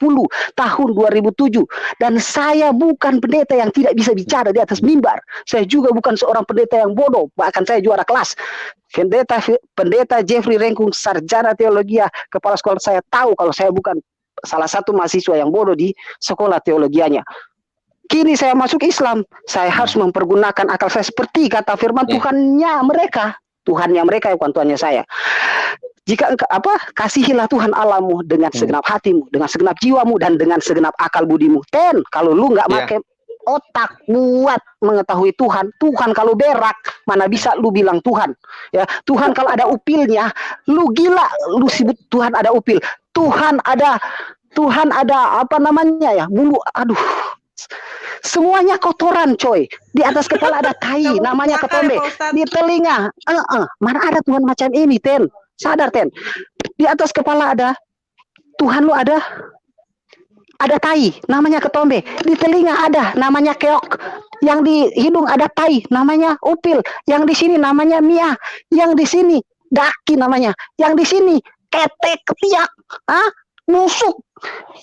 tahun 2007. Dan saya bukan pendeta yang tidak bisa bicara di atas mimbar. Saya juga bukan seorang pendeta yang bodoh. Bahkan saya juara kelas. Pendeta Jeffrey Rengkung, sarjana teologia, kepala sekolah, saya tahu kalau saya bukan salah satu mahasiswa yang bodoh di sekolah teologianya. Kini saya masuk Islam, saya harus mempergunakan akal saya seperti kata firman Tuhannya mereka bukan Tuhannya saya. Jika kasihilah Tuhan Allahmu dengan segenap hatimu, dengan segenap jiwamu, dan dengan segenap akal budimu. Kalau lu nggak pakai otak buat mengetahui Tuhan kalau berak, mana bisa lu bilang Tuhan? Ya, Tuhan kalau ada upilnya, lu gila, lu sebut Tuhan ada upil. Tuhan ada bulu, semuanya kotoran coy. Di atas kepala ada tai, namanya ketombe. Di telinga, mana ada Tuhan macam ini, Ten? Sadar Ten, di atas kepala ada Tuhan lu ada tai, namanya ketombe. Di telinga ada, namanya keok. Yang di hidung ada tai, namanya upil. Yang di sini namanya mia. Yang di sini daki namanya. Yang di sini ketek, ketiak, nusuk.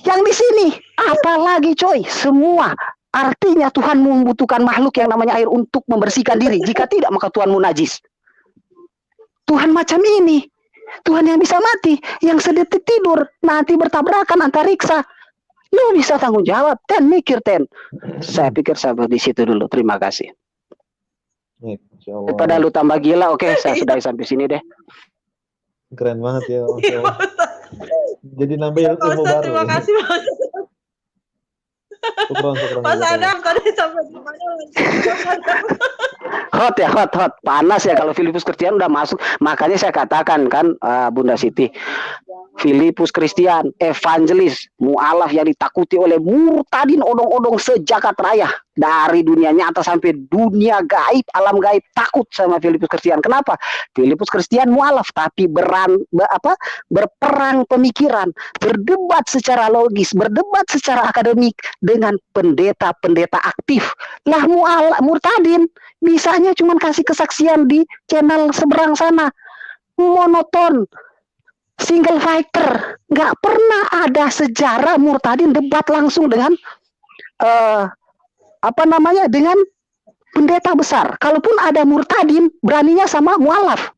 Yang di sini apalagi coy, semua. Artinya Tuhan membutuhkan makhluk yang namanya air untuk membersihkan diri. Jika tidak maka Tuhanmu najis. Tuhan macam ini. Tuhan yang bisa mati, yang sedetik tidur, nanti bertabrakan antariksa. Lu bisa tanggung jawab, mikir. Saya pikir sampai di situ dulu. Terima kasih. Daripada lu tambah gila, oke, saya sudahi sampai sini deh. Keren banget ya. Jadi nambah ilmu baru. Terima kasih Mas. Mas Adam tadi sampai di mana? Hot, panas ya kalau Filipus Kristian udah masuk. Makanya saya katakan kan, Bunda Siti, Filipus Kristian, evangelis, mu'alaf yang ditakuti oleh murtadin odong-odong sejagat raya. Dari dunia nyata sampai dunia gaib, alam gaib, takut sama Filipus Kristian. Kenapa? Filipus Kristian mu'alaf, tapi berperang pemikiran, berdebat secara logis, berdebat secara akademik dengan pendeta-pendeta aktif. Lah murtadin, bisanya cuma kasih kesaksian di channel seberang sana. Monoton. Single fighter, nggak pernah ada sejarah murtadin debat langsung dengan dengan pendeta besar. Kalaupun ada murtadin, beraninya sama mualaf.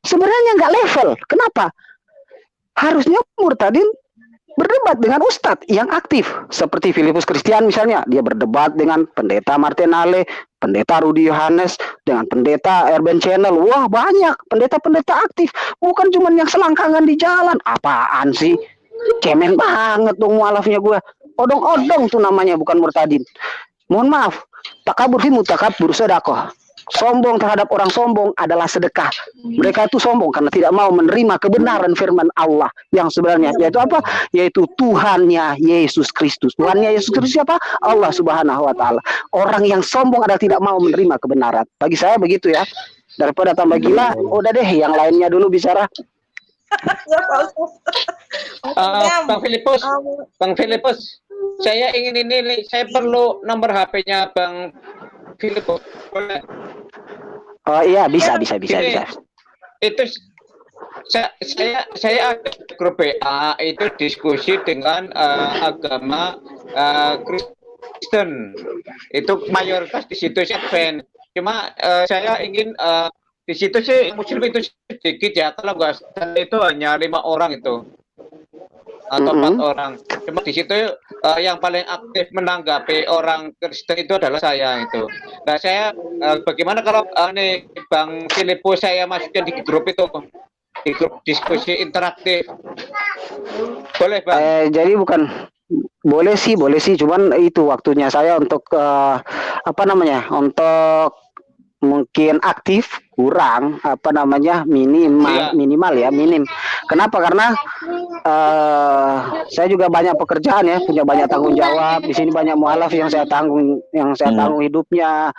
Sebenarnya nggak level. Kenapa? Harusnya murtadin berdebat dengan ustadz yang aktif, seperti Filipus Kristian misalnya, dia berdebat dengan pendeta Martinale, pendeta Rudi Yohanes, dengan pendeta Erben Channel. Wah, banyak pendeta-pendeta aktif, bukan cuma yang selangkangan di jalan. Apaan sih? Cemen banget dong mualafnya gue. Odong-odong tuh namanya, bukan murtadin. Mohon maaf, takabur fi mutakabur sedekah. Sombong terhadap orang sombong adalah sedekah. Mereka itu sombong karena tidak mau menerima kebenaran firman Allah yang sebenarnya, yaitu apa? Yaitu Tuhannya Yesus Kristus. Tuhannya Yesus Kristus siapa? Allah Subhanahu wa taala. Orang yang sombong adalah tidak mau menerima kebenaran. Bagi saya begitu ya. Daripada tambah gila, udah deh yang lainnya dulu bicara. Bang Filipus, saya ingin saya perlu nomor HP-nya Bang Filipus. Boleh? Oh iya, bisa. Itu saya ada grup WA itu diskusi dengan agama Kristen. Itu mayoritas di situ sih fan. Cuma saya ingin di situ sih Muslim itu sedikit ya. Kalau nggak itu hanya 5 orang itu atau 4 orang. Cuma di situ yang paling aktif menanggapi orang Kristen itu adalah saya itu. Nah saya bagaimana kalau Bang Filipus saya masukkan di grup itu, di grup diskusi interaktif, boleh Bang? Jadi bukan boleh sih, cuman itu waktunya saya untuk untuk mungkin aktif kurang minimal. Kenapa? Karena saya juga banyak pekerjaan ya, punya banyak tanggung jawab. Di sini banyak mualaf yang saya tanggung hidupnya.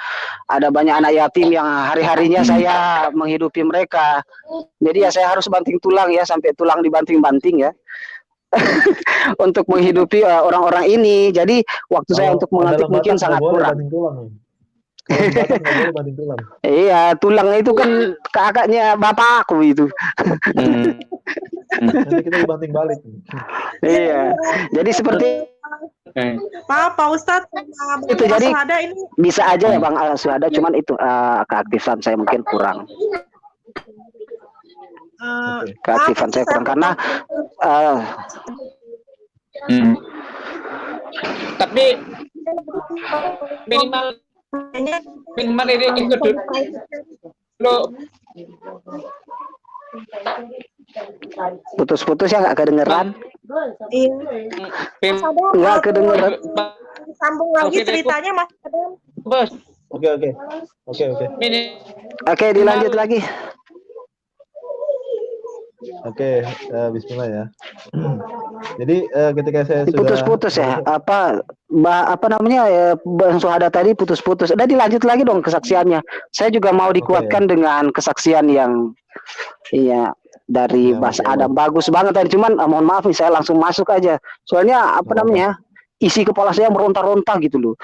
Ada banyak anak yatim yang hari-harinya saya menghidupi mereka. Jadi ya saya harus banting tulang ya, sampai tulang dibanting-banting ya. Untuk menghidupi orang-orang ini. Jadi waktu saya untuk mengantik mungkin sangat kurang. Iya, tulang itu kan kakaknya bapakku itu. Nanti kita dibanting balik. Iya, jadi seperti Pak Ustadz, itu jadi ini bisa aja ya Bang Suhada, cuman itu keaktifan saya mungkin kurang. Keaktifan saya kurang karena tapi minimal ini itu dulu. Putus-putus ya, nggak kedengeran. Iya. Nggak kedengeran. Sambung lagi ceritanya Mas Adam. Bos. Oke. Oke, dilanjut lagi. Oke, bismillah ya. Jadi ketika saya sudah putus-putus ya, Bang Suhada tadi putus-putus. Udah dilanjut lagi dong kesaksiannya. Saya juga mau dikuatkan dengan kesaksian yang dari Ya, Mas Masya Allah. Adam bagus banget tadi. Cuman mohon maaf nih, saya langsung masuk aja. Soalnya apa Nggak apa-apa. namanya? Isi kepala saya meronta-ronta gitu loh.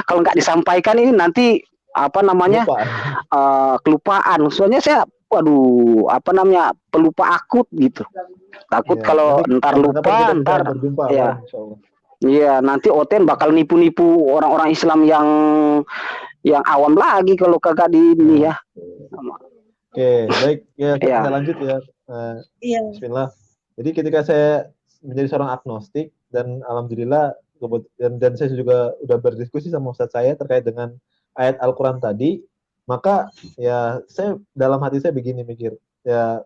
Kalau nggak disampaikan ini nanti apa namanya? Lupa. Kelupaan. Soalnya saya waduh, apa namanya? Pelupa akut gitu. Takut Ya, kalau nanti ntar kapan-kapan lupa, kita bisa ntar berjumpa, ya. Bang, Insya Allah. Iya, nanti Oten bakal nipu-nipu orang-orang Islam yang awam lagi kalau kagak di ini ya. Oke, baik. Ya, Ya. saya lanjut ya. Iya. Bismillah. Jadi ketika saya menjadi seorang agnostik dan alhamdulillah dan saya juga udah berdiskusi sama Ustadz saya terkait dengan ayat Al-Quran tadi, maka ya saya dalam hati saya begini mikir, ya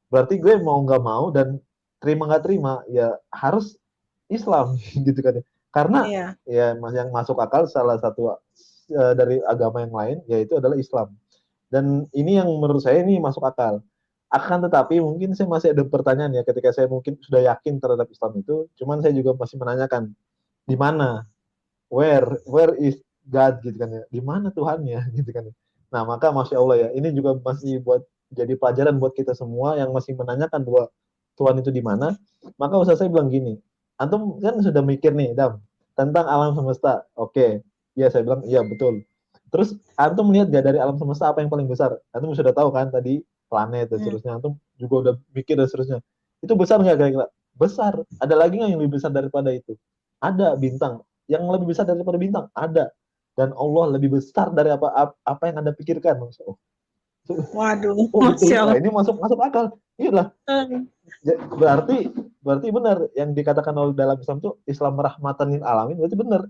berarti gue mau nggak mau dan terima nggak terima ya harus Islam gitu kan ya. Karena Iya. ya yang masuk akal salah satu dari agama yang lain yaitu adalah Islam. Dan ini yang menurut saya ini masuk akal. Akan tetapi mungkin saya masih ada pertanyaan ya ketika saya mungkin sudah yakin terhadap Islam itu, cuman saya juga masih menanyakan di mana, where is God gitu kan ya, di mana Tuhannya gitu kan. Nah maka masya Allah ya, ini juga masih buat jadi pelajaran buat kita semua yang masih menanyakan bahwa Tuhan itu di mana. Maka Ustaz saya bilang gini, antum kan sudah mikir nih Dam tentang alam semesta, oke, ya saya bilang iya betul. Terus antum melihat gak dari alam semesta apa yang paling besar? Antum sudah tahu kan tadi planet dan seterusnya. Antum juga udah mikir dan seterusnya. Itu besar nggak kira-kira? Besar. Ada lagi nggak yang lebih besar daripada itu? Ada bintang. Yang lebih besar daripada bintang? Ada. Dan Allah lebih besar dari apa yang Anda pikirkan. Waduh, Oh, Masya Allah. Nah, ini masuk akal. Iyalah. Berarti benar yang dikatakan oleh dalam Islam itu Islam rahmatan lil alamin, berarti benar.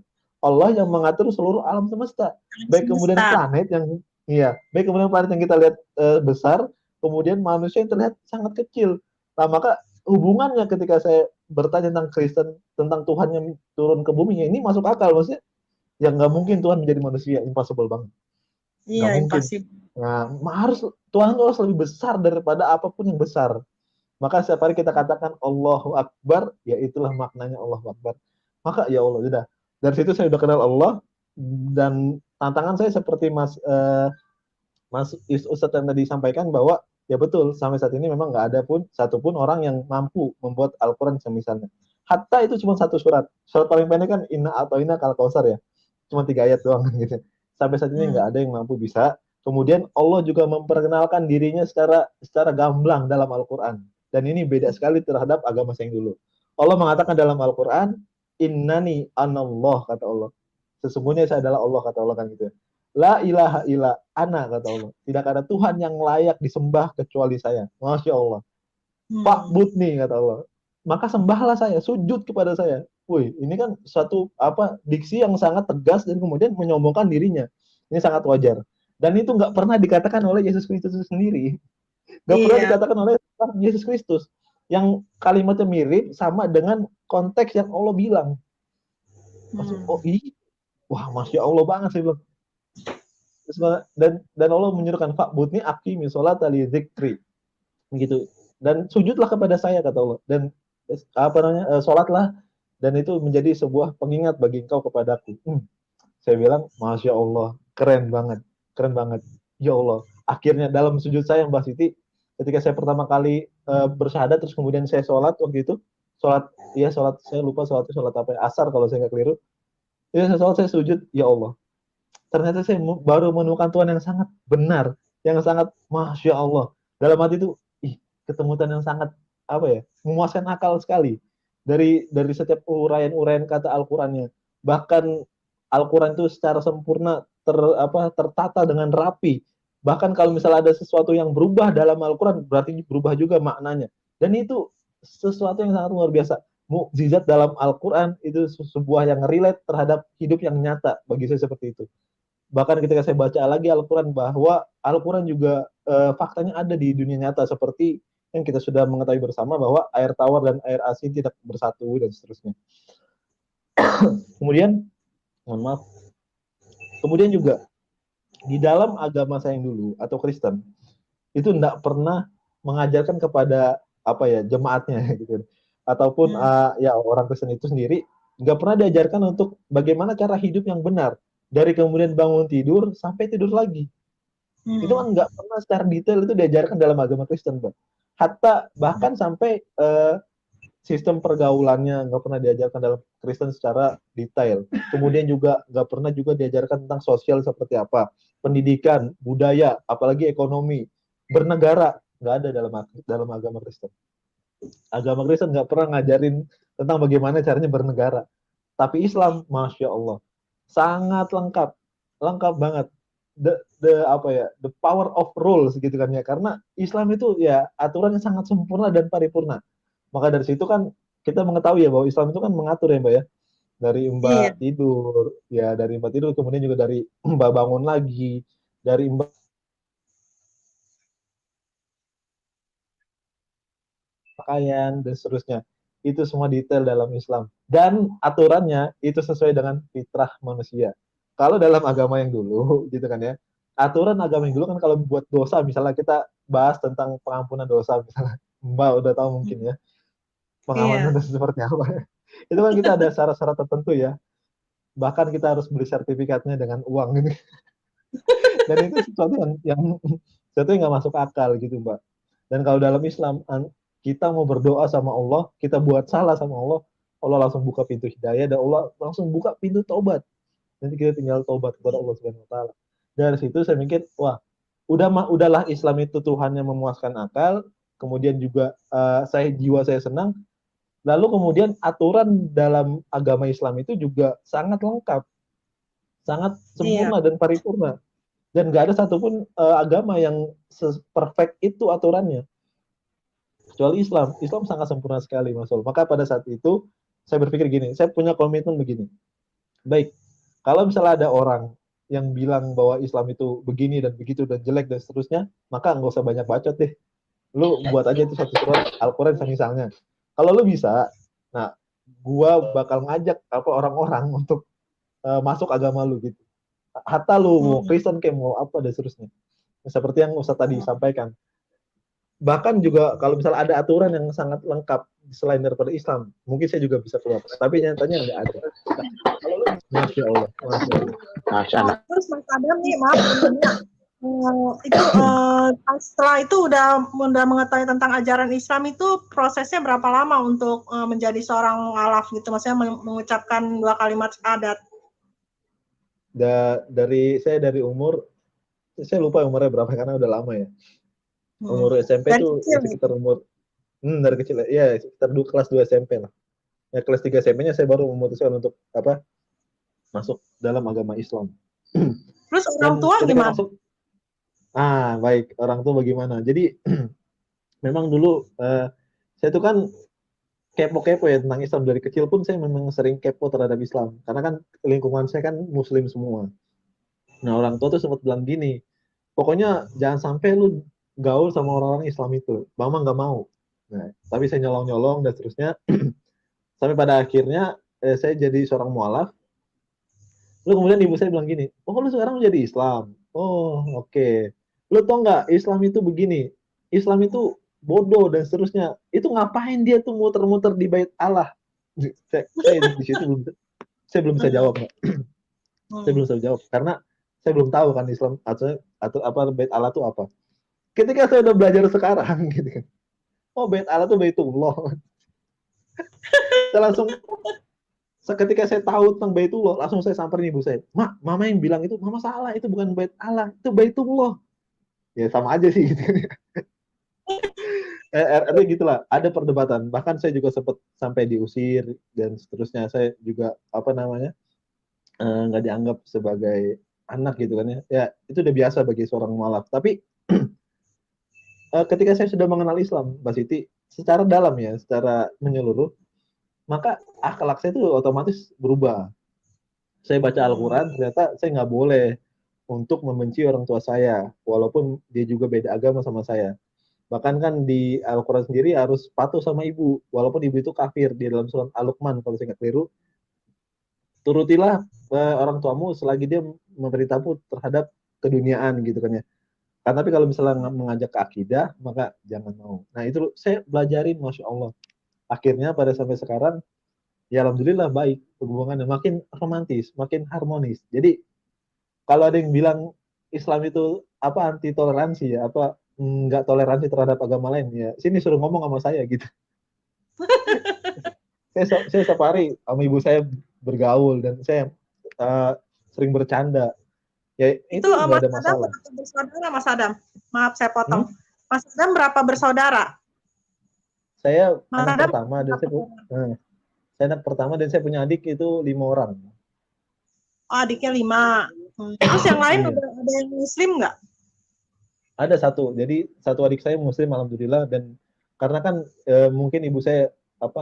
Allah yang mengatur seluruh alam semesta. Baik kemudian planet yang kita lihat besar, kemudian manusia yang terlihat sangat kecil. Nah, maka hubungannya ketika saya bertanya tentang Kristen, tentang Tuhan yang turun ke bumi, ini masuk akal maksudnya. Yang nggak mungkin Tuhan menjadi manusia, impossible banget. Iya, mungkin. Nah, Tuhan harus lebih besar daripada apapun yang besar. Maka setiap hari kita katakan Allahu Akbar, ya itulah maknanya Allahu Akbar. Maka ya Allah, sudah. Dari situ saya sudah kenal Allah, dan tantangan saya seperti Mas Ustadz yang tadi sampaikan bahwa ya betul, sampai saat ini memang nggak ada pun satupun orang yang mampu membuat Al-Quran misalnya. Hatta itu cuma satu surat. Surat paling pendek kan Inna atau Inna Kal Kausar ya. Cuma 3 ayat doang gitu. Sampai saat ini nggak ada yang mampu bisa. Kemudian Allah juga memperkenalkan dirinya secara gamblang dalam Al-Quran. Dan ini beda sekali terhadap agama yang dulu. Allah mengatakan dalam Al-Quran, Innani anallah, kata Allah. Sesungguhnya saya adalah Allah, kata Allah kan gitu. La ilaha illa ana, kata Allah. Tidak ada Tuhan yang layak disembah kecuali saya. Masya Allah. Fa'budni, kata Allah. Maka sembahlah saya, sujud kepada saya. Wih, ini kan suatu diksi yang sangat tegas dan kemudian menyombongkan dirinya. Ini sangat wajar. Dan itu nggak pernah dikatakan oleh Yesus Kristus sendiri. Nggak pernah dikatakan oleh Yesus Kristus. Yang kalimatnya mirip sama dengan konteks yang Allah bilang. Wah, Masya Allah banget saya bilang. Dan Allah menyuruhkan fa'budni aqimi sholata li dzikri. Gitu. Dan sujudlah kepada saya, kata Allah. Dan sholatlah, dan itu menjadi sebuah pengingat bagi engkau kepadaku. Saya bilang, Masya Allah, keren banget. Ya Allah, akhirnya dalam sujud saya Mbak Siti, ketika saya pertama kali bersyahadat, terus kemudian saya sholat waktu itu, sholat saya lupa sholat apa, asar kalau saya nggak keliru. Saya sholat, saya sujud, ya Allah. Ternyata saya baru menemukan Tuhan yang sangat benar, yang sangat Masya Allah. Dalam hati itu, ketemu Tuhan yang sangat memuaskan akal sekali. Dari setiap uraian kata Al-Qur'annya. Bahkan Al-Qur'an itu secara sempurna tertata dengan rapi. Bahkan kalau misalnya ada sesuatu yang berubah dalam Al-Qur'an, berarti berubah juga maknanya. Dan itu sesuatu yang sangat luar biasa. Mukjizat dalam Al-Qur'an itu sebuah yang relate terhadap hidup yang nyata, bagi saya seperti itu. Bahkan ketika saya baca lagi Al-Qur'an, bahwa Al-Qur'an juga faktanya ada di dunia nyata, seperti yang kita sudah mengetahui bersama bahwa air tawar dan air asin tidak bersatu dan seterusnya. Kemudian, mohon maaf. Kemudian juga di dalam agama saya yang dulu atau Kristen itu tidak pernah mengajarkan kepada jemaatnya gitu, ataupun orang Kristen itu sendiri nggak pernah diajarkan untuk bagaimana cara hidup yang benar dari kemudian bangun tidur sampai tidur lagi. Itu kan nggak pernah secara detail itu diajarkan dalam agama Kristen, Pak. hatta bahkan sampai sistem pergaulannya nggak pernah diajarkan dalam Kristen secara detail. Kemudian juga nggak pernah juga diajarkan tentang sosial seperti apa, pendidikan, budaya, apalagi ekonomi, bernegara, nggak ada dalam agama Kristen. Agama Kristen nggak pernah ngajarin tentang bagaimana caranya bernegara. Tapi Islam, masya Allah, sangat lengkap, lengkap banget. The power of rules gitu kan ya. Karena Islam itu ya aturannya sangat sempurna dan paripurna. Maka dari situ kan kita mengetahui ya bahwa Islam itu kan mengatur ya Mbak ya. Dari Mbak tidur, ya dari Mbak tidur, kemudian juga dari Mbak bangun lagi, dari Mbak pakaian, dan seterusnya. Itu semua detail dalam Islam. Dan aturannya itu sesuai dengan fitrah manusia. Kalau dalam agama yang dulu, gitu kan ya, aturan agama yang dulu kan kalau buat dosa, misalnya kita bahas tentang pengampunan dosa, misalnya Mbak udah tahu mungkin ya, pengampunan dosa seperti apa. Itu kan kita ada syarat-syarat tertentu ya. Bahkan kita harus beli sertifikatnya dengan uang ini. Dan itu sesuatu yang nggak masuk akal gitu Mbak. Dan kalau dalam Islam, kita mau berdoa sama Allah, kita buat salah sama Allah, Allah langsung buka pintu hidayah dan Allah langsung buka pintu taubat. Nanti kita tinggal taubat kepada Allah Subhanahu wa taala. Dari situ saya mikir, wah, udahlah Islam itu Tuhan yang memuaskan akal, kemudian juga jiwa saya senang. Lalu kemudian aturan dalam agama Islam itu juga sangat lengkap, sangat sempurna dan paripurna. Dan nggak ada satupun agama yang perfect itu aturannya. Kecuali Islam. Islam sangat sempurna sekali, Mas Sol. Maka pada saat itu, saya berpikir gini, saya punya komitmen begini. Baik, kalau misalnya ada orang yang bilang bahwa Islam itu begini dan begitu dan jelek dan seterusnya, maka nggak usah banyak bacot deh. Lu buat aja itu satu surat Al-Quran misalnya. Kalau lu bisa, nah, gua bakal ngajak orang-orang untuk masuk agama lu gitu. Hatta lu mau Kristen kayak mau apa dan seterusnya. Seperti yang Ustaz tadi sampaikan. Bahkan juga kalau misalnya ada aturan yang sangat lengkap selain daripada Islam, mungkin saya juga bisa keluar. Tapi nyatanya nggak ada. Masya Allah. Masya Allah. Terus Mas Adam nih, maaf itu setelah itu udah mengetahui tentang ajaran Islam itu prosesnya berapa lama untuk menjadi seorang mu'alaf gitu, maksudnya mengucapkan 2 kalimat syahadat? Dari umur, saya lupa umurnya berapa karena udah lama ya. Umur SMP itu sekitar umur dari kecil ya, sekitar kelas 2 SMP lah. Ya kelas 3 SMP-nya saya baru memutuskan untuk masuk dalam agama Islam. Terus orang tua gimana? Baik, orang tua bagaimana? Jadi memang dulu saya tuh kan kepo-kepo ya tentang Islam. Dari kecil pun saya memang sering kepo terhadap Islam. Karena kan lingkungan saya kan Muslim semua. Nah, orang tua tuh sempat bilang gini, pokoknya jangan sampai lu gaul sama orang-orang Islam itu. Mama nggak mau. Nah, tapi saya nyolong-nyolong dan seterusnya. Sampai pada akhirnya saya jadi seorang mualaf. Lalu kemudian ibu saya bilang gini, oh lu sekarang menjadi Islam. Oh, oke. Lu tau nggak Islam itu begini, Islam itu bodoh dan seterusnya. Itu ngapain dia tuh muter-muter di bait Allah? Saya di situ saya belum bisa jawab, Mbak. Saya belum bisa jawab karena saya belum tahu kan Islam atau apa bait Allah itu apa. Ketika saya udah belajar sekarang gitu kan. Oh, bait Allah itu Baitullah. Saya langsung ketika saya tahu tentang Baitullah, langsung saya samperin ibu saya. Mak, mama yang bilang itu, mama salah, itu bukan bait Allah, itu Baitullah. Ya sama aja sih gitu. Artinya gitulah, ada perdebatan. Bahkan saya juga sempat sampai diusir dan seterusnya. Saya juga nggak dianggap sebagai anak gitu kan ya. Ya itu udah biasa bagi seorang mualaf. Tapi ketika saya sudah mengenal Islam, Mbak Siti, secara dalam ya, secara menyeluruh, maka akhlak saya itu otomatis berubah. Saya baca Al-Quran, ternyata saya nggak boleh untuk membenci orang tua saya, walaupun dia juga beda agama sama saya. Bahkan kan di Al-Quran sendiri harus patuh sama ibu, walaupun ibu itu kafir. Di dalam surat Al-Luqman, kalau saya nggak keliru, turutilah orang tuamu selagi dia memberitahu terhadap keduniaan gitu kan ya. Tapi kalau misalnya mengajak ke akidah, maka jangan mau. Nah itu saya belajarin, Masya Allah. Akhirnya pada sampai sekarang, ya alhamdulillah baik, hubungannya makin romantis, makin harmonis. Jadi kalau ada yang bilang Islam itu anti toleransi ya, nggak toleransi terhadap agama lain ya. Sini suruh ngomong sama saya gitu. Saya setiap hari sama ibu saya bergaul dan saya sering bercanda. Ya itu nggak Mas ada Adam masalah. berapa bersaudara, Mas Adam? Maaf saya potong. Hmm? Mas Adam berapa bersaudara? Saya Mas anak Adam pertama dan saya anak pertama dan saya punya adik itu 5 orang. Oh, adiknya 5. Terus yang lain Iya. udah ada yang muslim nggak? Ada satu. Jadi satu adik saya muslim alhamdulillah, dan karena kan mungkin ibu saya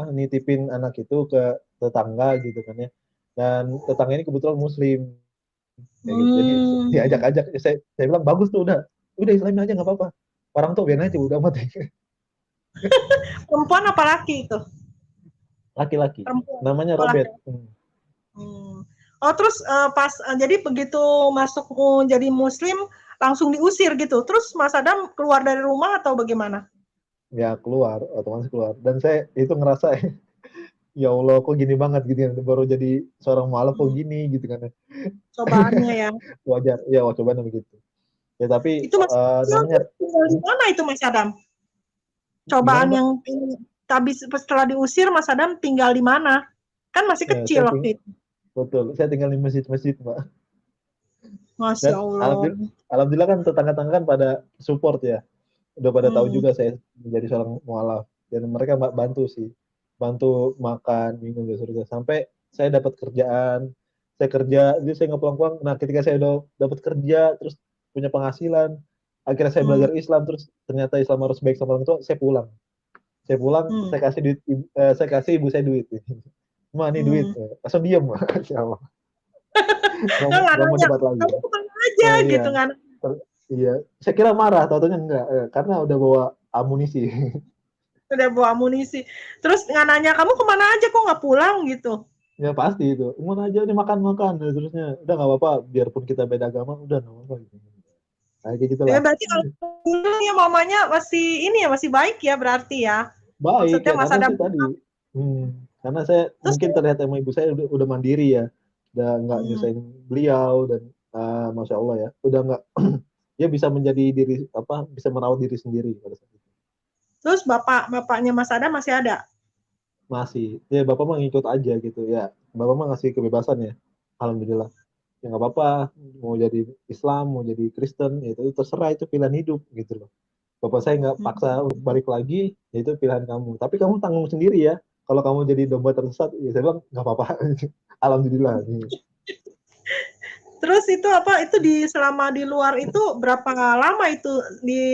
nitipin anak itu ke tetangga gitu kan ya. Dan tetangga ini kebetulan muslim. Kayak gitu. Jadi diajak-ajak, saya bilang bagus tuh, udah Islamin aja nggak apa-apa. Orang tuh biar aja udah amat. Perempuan apa laki itu? Laki-laki. Perempuan. Namanya Robert. Oh, terus jadi begitu masuk jadi muslim langsung diusir gitu. Terus Mas Adam keluar dari rumah atau bagaimana? Ya keluar, otomatis keluar. Dan saya itu ngerasa ya Allah kok gini banget gitu kan, baru jadi seorang mualaf kok gini gitu kan. Cobaannya ya. Wajar, ya cobaannya begitu. Ya tapi itu namanya tinggal di mana itu Mas Adam? Cobaan gimana, yang habis setelah diusir Mas Adam tinggal di mana? Kan masih kecil waktu itu. Betul, saya tinggal di masjid-masjid, Mbak. Masya Allah. Alhamdulillah kan tetangga-tetangga kan pada support ya. Udah pada tahu juga saya menjadi seorang mualaf, dan mereka bantu sih. Bantu makan, minum, dan seterusnya. Sampai saya dapat kerjaan, saya kerja, jadi saya nggak pulang-pulang. Nah, ketika saya udah dapat kerja, terus punya penghasilan, akhirnya saya belajar Islam, terus ternyata Islam harus baik sama orang tua, saya pulang. Saya kasih duit, saya kasih ibu saya duit. Ma, ini duit. Langsung diem, Masya Allah. Nggak mau debat lagi. Kamu kemana aja gitu kan? Iya, saya kira marah, tau-taunya enggak, karena udah bawa amunisi. Udah bawa amunisi. Terus nggak nanya, kamu kemana aja kok nggak pulang gitu? Ya pasti itu, kemana aja nih makan-makan, dan terusnya. Udah nggak apa-apa, biarpun kita beda agama, udah nggak apa-apa. Gitu. Kayak gitu lah. Ya berarti kalau dulu ya mamanya masih baik ya berarti ya. Baik, maksudnya ya, Mas karena Adam sih tadi. Karena saya terus, mungkin terlihat sama ibu saya udah mandiri ya, udah nggak nyusahin beliau, dan Masya Allah ya, udah nggak dia bisa menjadi bisa merawat diri sendiri pada saat itu. Terus bapaknya Mas Adam masih ada? Masih, ya bapak mah ngikut aja gitu ya, bapak mah ngasih kebebasan ya, alhamdulillah. Ya nggak apa-apa, mau jadi Islam, mau jadi Kristen, ya itu terserah, itu pilihan hidup gitu loh. Bapak saya nggak paksa untuk balik lagi, ya itu pilihan kamu. Tapi kamu tanggung sendiri ya. Kalau kamu jadi domba tersesat, ya saya bilang nggak apa-apa. Alhamdulillah. Terus itu selama di luar itu berapa lama itu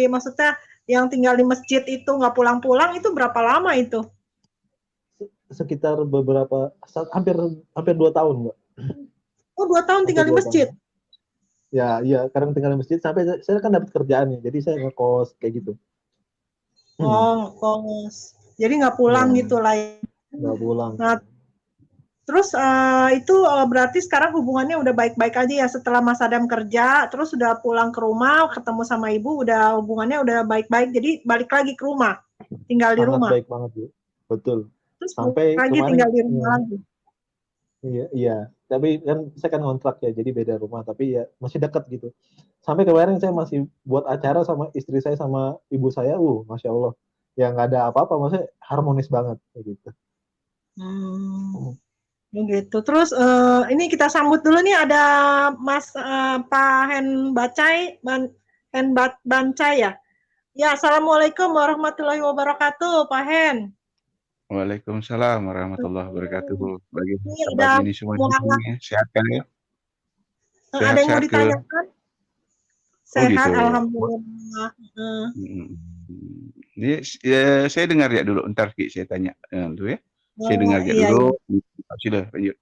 maksudnya yang tinggal di masjid itu nggak pulang-pulang itu berapa lama itu? Sekitar hampir 2 tahun, Mbak. Oh, 2 tahun tinggal di masjid? Ya, iya, karena tinggal di masjid sampai saya kan dapat kerjaan ya, jadi saya ngekos kayak gitu. Oh, ngekos. Jadi nggak pulang gitu lah. Nggak pulang. Nah, terus itu berarti sekarang hubungannya udah baik-baik aja ya setelah Mas Adam kerja, terus udah pulang ke rumah, ketemu sama ibu, udah hubungannya udah baik-baik, jadi balik lagi ke rumah, tinggal di rumah. Sangat baik banget, Bu. Betul. Terus sampai lagi kemarin, tinggal di rumah lagi. Iya. Tapi kan saya kan kontrak ya, jadi beda rumah, tapi ya masih dekat gitu. Sampai kemarin saya masih buat acara sama istri saya sama ibu saya, Masya Allah. Ya nggak ada apa-apa, maksudnya harmonis banget kayak gitu. Gitu. Terus ini kita sambut dulu nih, ada Mas Pak Hen Bancai ya. Ya, Assalamualaikum warahmatullahi wabarakatuh, Pak Hen. Waalaikumsalam warahmatullahi wabarakatuh. Bagi ini semua sehat kan ya? Ada yang mau ditanyakan? Sehat, gitu. Alhamdulillah. Ini saya dengar ya dulu, ntar saya tanya dulu ya. Saya dengar ya dulu. Sudah lanjut.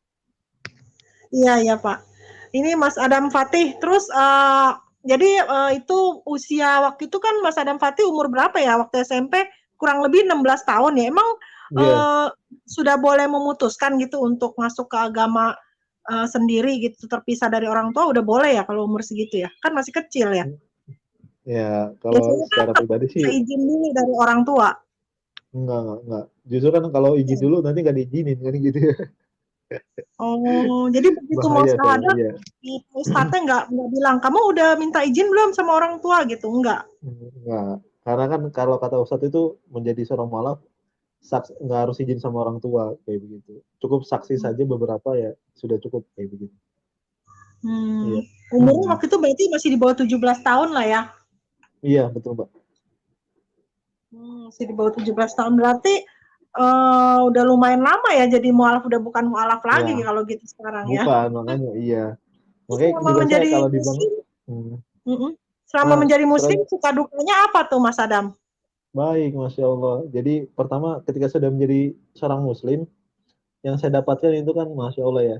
Iya Pak. Ini Mas Adam Fatih. Terus jadi itu usia waktu itu kan Mas Adam Fatih umur berapa ya waktu SMP? Kurang lebih 16 tahun ya. Emang sudah boleh memutuskan gitu untuk masuk ke agama sendiri gitu, terpisah dari orang tua, udah boleh ya kalau umur segitu ya? Kan masih kecil ya? Ya, kalau secara pribadi sih izin dulu dari orang tua. Enggak. Justru kan kalau izin dulu nanti nggak diizinin kan gitu ya. Oh, jadi begitu mau Bahaya tuh, syahadat, iya. Ustadznya nggak bilang, kamu udah minta izin belum sama orang tua gitu? Enggak. Enggak. Karena kan kalau kata Ustadz itu menjadi seorang mualaf nggak harus izin sama orang tua kayak begitu. Cukup saksi saja beberapa ya sudah cukup kayak begitu. Iya. Umurnya waktu itu berarti masih di bawah 17 tahun lah ya? Iya, betul, Mbak. Masih di bawah 17 tahun berarti udah lumayan lama ya jadi mualaf, udah bukan mualaf lagi Ya, kalau gitu sekarang ya. bukan makanya iya. Terus Makanya selama juga saya menjadi kalau dibilang muslim, selama menjadi muslim suka dukanya apa tuh Mas Adam? baik, Masya Allah. Jadi pertama ketika sudah menjadi seorang muslim, yang saya dapatkan itu kan Masya Allah ya.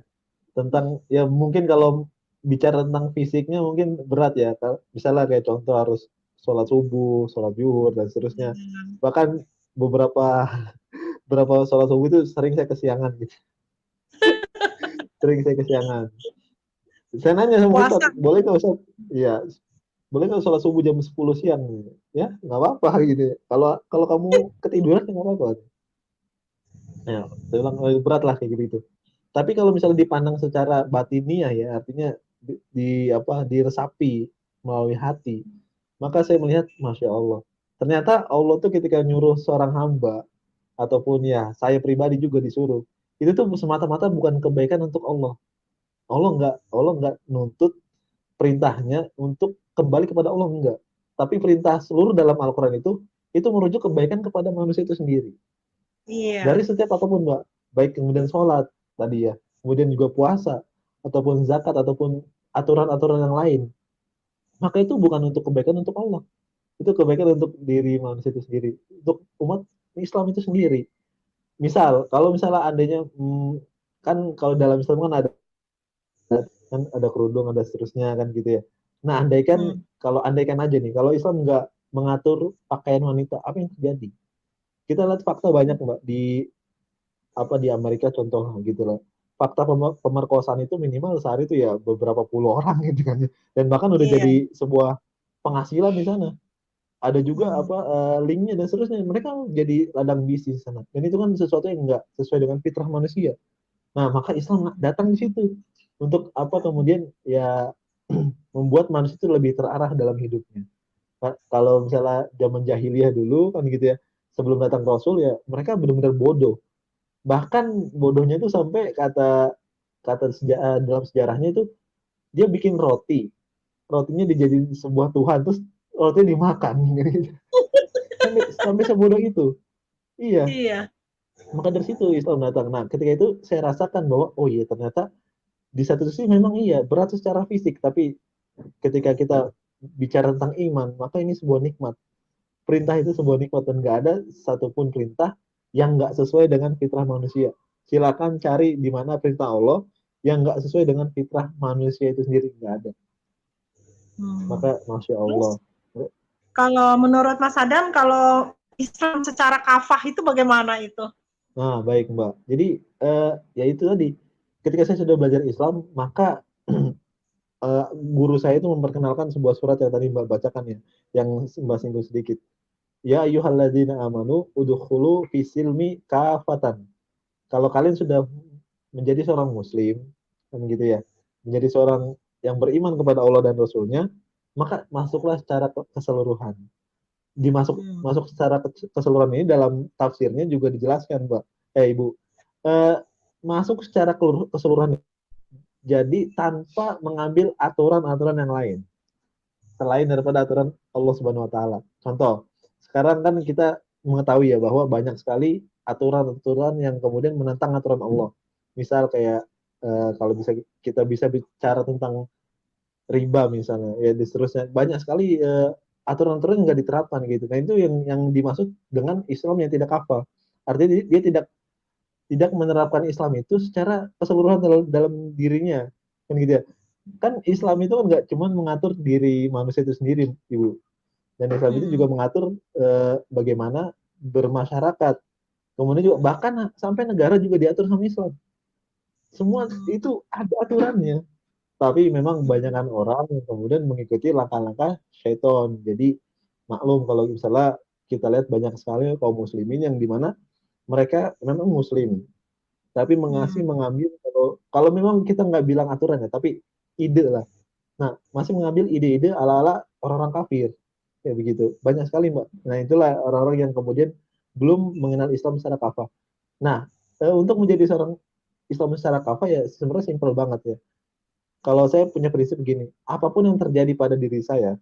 Tentang ya mungkin kalau bicara tentang fisiknya mungkin berat ya. Misalnya kayak contoh harus sholat subuh, sholat zuhur dan seterusnya. Bahkan beberapa beberapa sholat subuh itu sering saya kesiangan gitu. Sering saya kesiangan. Saya nanya sama Puasa. Ustaz, boleh nggak Ustaz? Iya, boleh nggak sholat subuh jam 10 siang? Ya, nggak apa-apa gitu. Kalau kalau kamu ketiduran ya nggak apa-apa. Ya, saya bilang berat lah kayak gitu. Tapi kalau misalnya dipandang secara batiniah ya, artinya apa diresapi melalui hati, maka saya melihat Masya Allah. Ternyata Allah tuh ketika nyuruh seorang hamba ataupun ya saya pribadi juga disuruh, itu tuh semata-mata bukan kebaikan untuk Allah. Allah nggak nuntut perintahnya untuk kembali kepada Allah enggak. Tapi perintah seluruh dalam Al-Quran itu merujuk kebaikan kepada manusia itu sendiri. Dari Iya. setiap apapun, Mbak. Baik kemudian sholat tadi ya, kemudian juga puasa, ataupun zakat, ataupun aturan-aturan yang lain. Maka itu bukan untuk kebaikan untuk Allah. Itu kebaikan untuk diri manusia itu sendiri. Untuk umat Islam itu sendiri. Misal, kalau misalnya andainya, kan kalau dalam Islam kan ada kerudung, ada seterusnya kan gitu ya. Nah, kalau andaikan aja nih, kalau Islam nggak mengatur pakaian wanita, apa yang terjadi? Kita lihat fakta banyak Mbak di Amerika contoh gitu loh. Fakta pemerkosaan itu minimal sehari itu ya beberapa puluh orang gitu kan. Dan bahkan udah Iya. jadi sebuah penghasilan di sana. Ada juga linknya dan seterusnya. Mereka jadi ladang bisnis di sana. Dan itu kan sesuatu yang nggak sesuai dengan fitrah manusia. Nah, maka Islam datang di situ untuk apa kemudian ya membuat manusia itu lebih terarah dalam hidupnya. Kalau misalnya zaman jahiliyah dulu kan gitu ya, sebelum datang Rasul ya mereka benar-benar bodoh. Bahkan bodohnya itu sampai kata kata dalam sejarahnya itu dia bikin rotinya dijadiin sebuah Tuhan, terus rotinya dimakan gitu. Sampai sebodoh itu. Iya, Iya. maka dari situ Islam datang. Nah, ketika itu saya rasakan bahwa oh iya ternyata di satu sisi memang iya berat secara fisik, tapi ketika kita bicara tentang iman, maka ini sebuah nikmat. Perintah itu sebuah nikmat dan nggak ada satupun perintah yang nggak sesuai dengan fitrah manusia. Silakan cari di mana perintah Allah yang nggak sesuai dengan fitrah manusia itu sendiri, nggak ada. Maka Masya Terus Allah. kalau menurut Mas Adam, kalau Islam secara kafah itu bagaimana itu? Nah, baik Mbak. Jadi ya itu tadi. Ketika saya sudah belajar Islam, maka guru saya itu memperkenalkan sebuah surat yang tadi Mbak bacakan ya, yang Mbak singgung sedikit. Ya ayyuhalladzina amanu udkhulu fisilmi kafatan. Kalau kalian sudah menjadi seorang muslim, kan gitu ya, menjadi seorang yang beriman kepada Allah dan Rasulnya, maka masuklah secara keseluruhan. Masuk secara keseluruhan ini dalam tafsirnya juga dijelaskan, Mbak. Ibu. Masuk secara keseluruhan. Jadi tanpa mengambil aturan-aturan yang lain selain daripada aturan Allah Subhanahu wa taala. Contoh, sekarang kan kita mengetahui ya bahwa banyak sekali aturan-aturan yang kemudian menentang aturan Allah. Misal kayak kalau kita bisa bicara tentang riba misalnya, ya dan seterusnya. Banyak sekali aturan-aturan yang nggak diterapkan gitu. Nah itu yang dimaksud dengan Islam yang tidak kafah. Artinya dia tidak menerapkan Islam itu secara keseluruhan dalam dirinya, kan gitu ya. Kan Islam itu kan nggak cuma mengatur diri manusia itu sendiri, Ibu. Dan Islam itu juga mengatur bagaimana bermasyarakat. Kemudian juga bahkan sampai negara juga diatur sama Islam. Semua itu ada aturannya. Tapi memang kebanyakan orang yang kemudian mengikuti langkah-langkah syaiton. Jadi maklum kalau misalnya kita lihat banyak sekali kaum muslimin yang dimana mereka memang muslim. tapi mengambil kalau memang kita nggak bilang aturan ya, tapi ide lah. Nah, masih mengambil ide-ide ala-ala orang-orang kafir, kayak begitu. Banyak sekali, Mbak. Nah, itulah orang-orang yang kemudian belum mengenal Islam secara kafah. Nah, untuk menjadi seorang Islam secara kafah ya sebenarnya simpel banget ya. Kalau saya punya prinsip begini, apapun yang terjadi pada diri saya,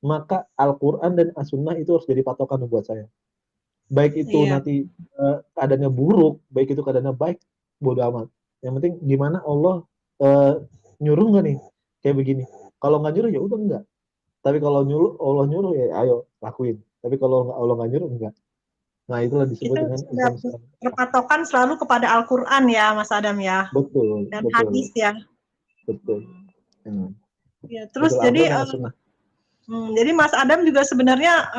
maka Al-Quran dan As-Sunnah itu harus jadi patokan buat saya. Baik itu nanti keadaannya buruk, baik itu keadaannya baik, bodo amat. Yang penting gimana Allah nyuruh nggak nih kayak begini. Kalau nggak nyuruh ya udah enggak. Tapi kalau Allah nyuruh ya ayo lakuin. Tapi kalau Allah nggak nyuruh enggak. Nah itulah disebut itu dengan Islam. berpatokan selalu kepada Al-Quran ya Mas Adam ya. Betul. Dan betul. hadis ya. Betul. Ya, terus betul, jadi Mas Adam juga sebenarnya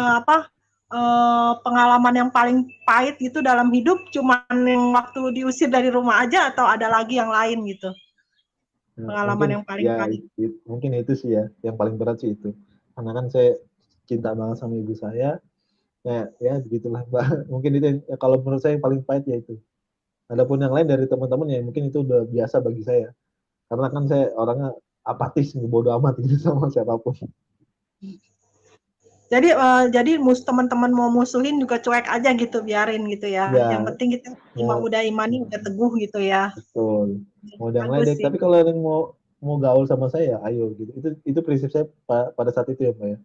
pengalaman yang paling pahit gitu dalam hidup cuman yang waktu diusir dari rumah aja atau ada lagi yang lain gitu? Pengalaman mungkin, yang paling pahit. Mungkin itu sih ya, yang paling berat sih itu. Karena kan saya cinta banget sama ibu saya. Ya begitulah Mbak. Mungkin itu ya, kalau menurut saya yang paling pahit ya itu. Adapun yang lain dari teman-teman ya mungkin itu udah biasa bagi saya. Karena kan saya orangnya apatis, bodo amat gitu sama siapapun. Jadi teman-teman mau musuhin juga cuek aja gitu, biarin gitu ya. Yang penting kita udah imani, udah teguh gitu ya. Betul. Mau yang lain, tapi kalau ada yang mau gaul sama saya, ayo gitu. Itu prinsip saya pada saat itu ya Mbak ya.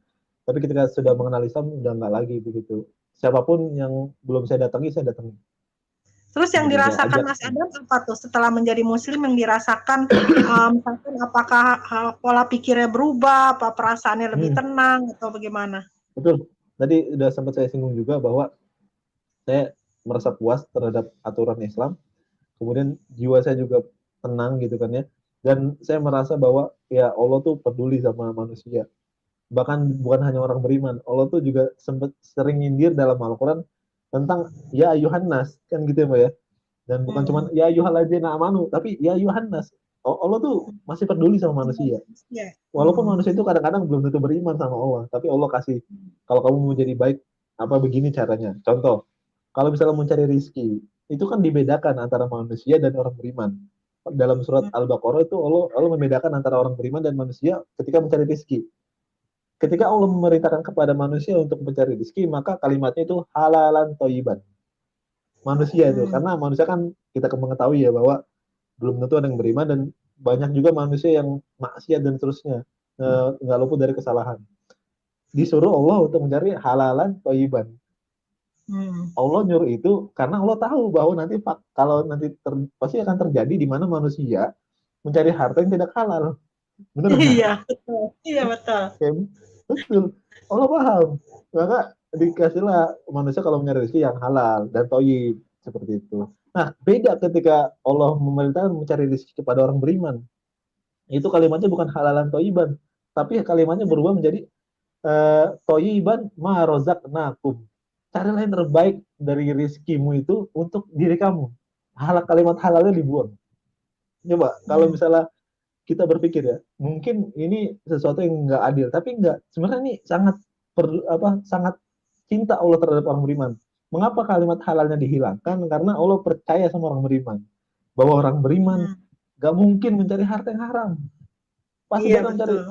Tapi ketika sudah mengenal Islam udah nggak lagi begitu. Siapapun yang belum saya datangi, saya datangi. Terus yang dirasakan Mas Adam apa tuh setelah menjadi Muslim yang dirasakan misalkan apakah pola pikirnya berubah, apa perasaannya lebih tenang atau bagaimana? Betul. Tadi udah sempat saya singgung juga bahwa saya merasa puas terhadap aturan Islam. Kemudian jiwa saya juga tenang gitu kan ya. Dan saya merasa bahwa ya Allah tuh peduli sama manusia. Bahkan bukan hanya orang beriman. Allah tuh juga sempat sering nyindir dalam Al-Quran tentang ya ayuhan nas, kan gitu ya Mbak ya. Dan bukan cuma ya ayyuhalladzina amanu, tapi ya ayuhan nas. Allah tuh masih peduli sama manusia. Walaupun manusia itu kadang-kadang belum tentu beriman sama Allah, tapi Allah kasih, kalau kamu mau jadi baik, apa begini caranya. Contoh, kalau misalnya mencari rizki, itu kan dibedakan antara manusia dan orang beriman. Dalam surat Al-Baqarah itu Allah membedakan antara orang beriman dan manusia ketika mencari rizki. Ketika Allah memerintahkan kepada manusia untuk mencari rezeki, maka kalimatnya itu halalan thayyiban. Manusia itu, karena manusia kan kita mengetahui ya bahwa belum tentu ada yang beriman dan banyak juga manusia yang maksiat dan seterusnya, nggak luput dari kesalahan. Disuruh Allah untuk mencari halalan thayyiban. Allah nyuruh itu karena Allah tahu bahwa nanti kalau nanti pasti akan terjadi di mana manusia mencari harta yang tidak halal. Benar? Iya, betul. Iya, betul. Betul. Allah paham. Maka dikasihlah manusia kalau mencari rezeki yang halal dan thayyib seperti itu. Nah, beda ketika Allah memerintahkan mencari rezeki kepada orang beriman. Itu kalimatnya bukan halalan thayyiban, tapi kalimatnya berubah menjadi thayyiban ma razaqnakum. Carilah yang terbaik dari rezekimu itu untuk diri kamu. Kalimat halalnya dibuang. Coba kalau misalnya kita berpikir ya, mungkin ini sesuatu yang nggak adil, tapi nggak. Sebenarnya ini sangat sangat cinta Allah terhadap orang beriman. Mengapa kalimat halalnya dihilangkan? Karena Allah percaya sama orang beriman, bahwa orang beriman nggak mungkin mencari harta yang haram.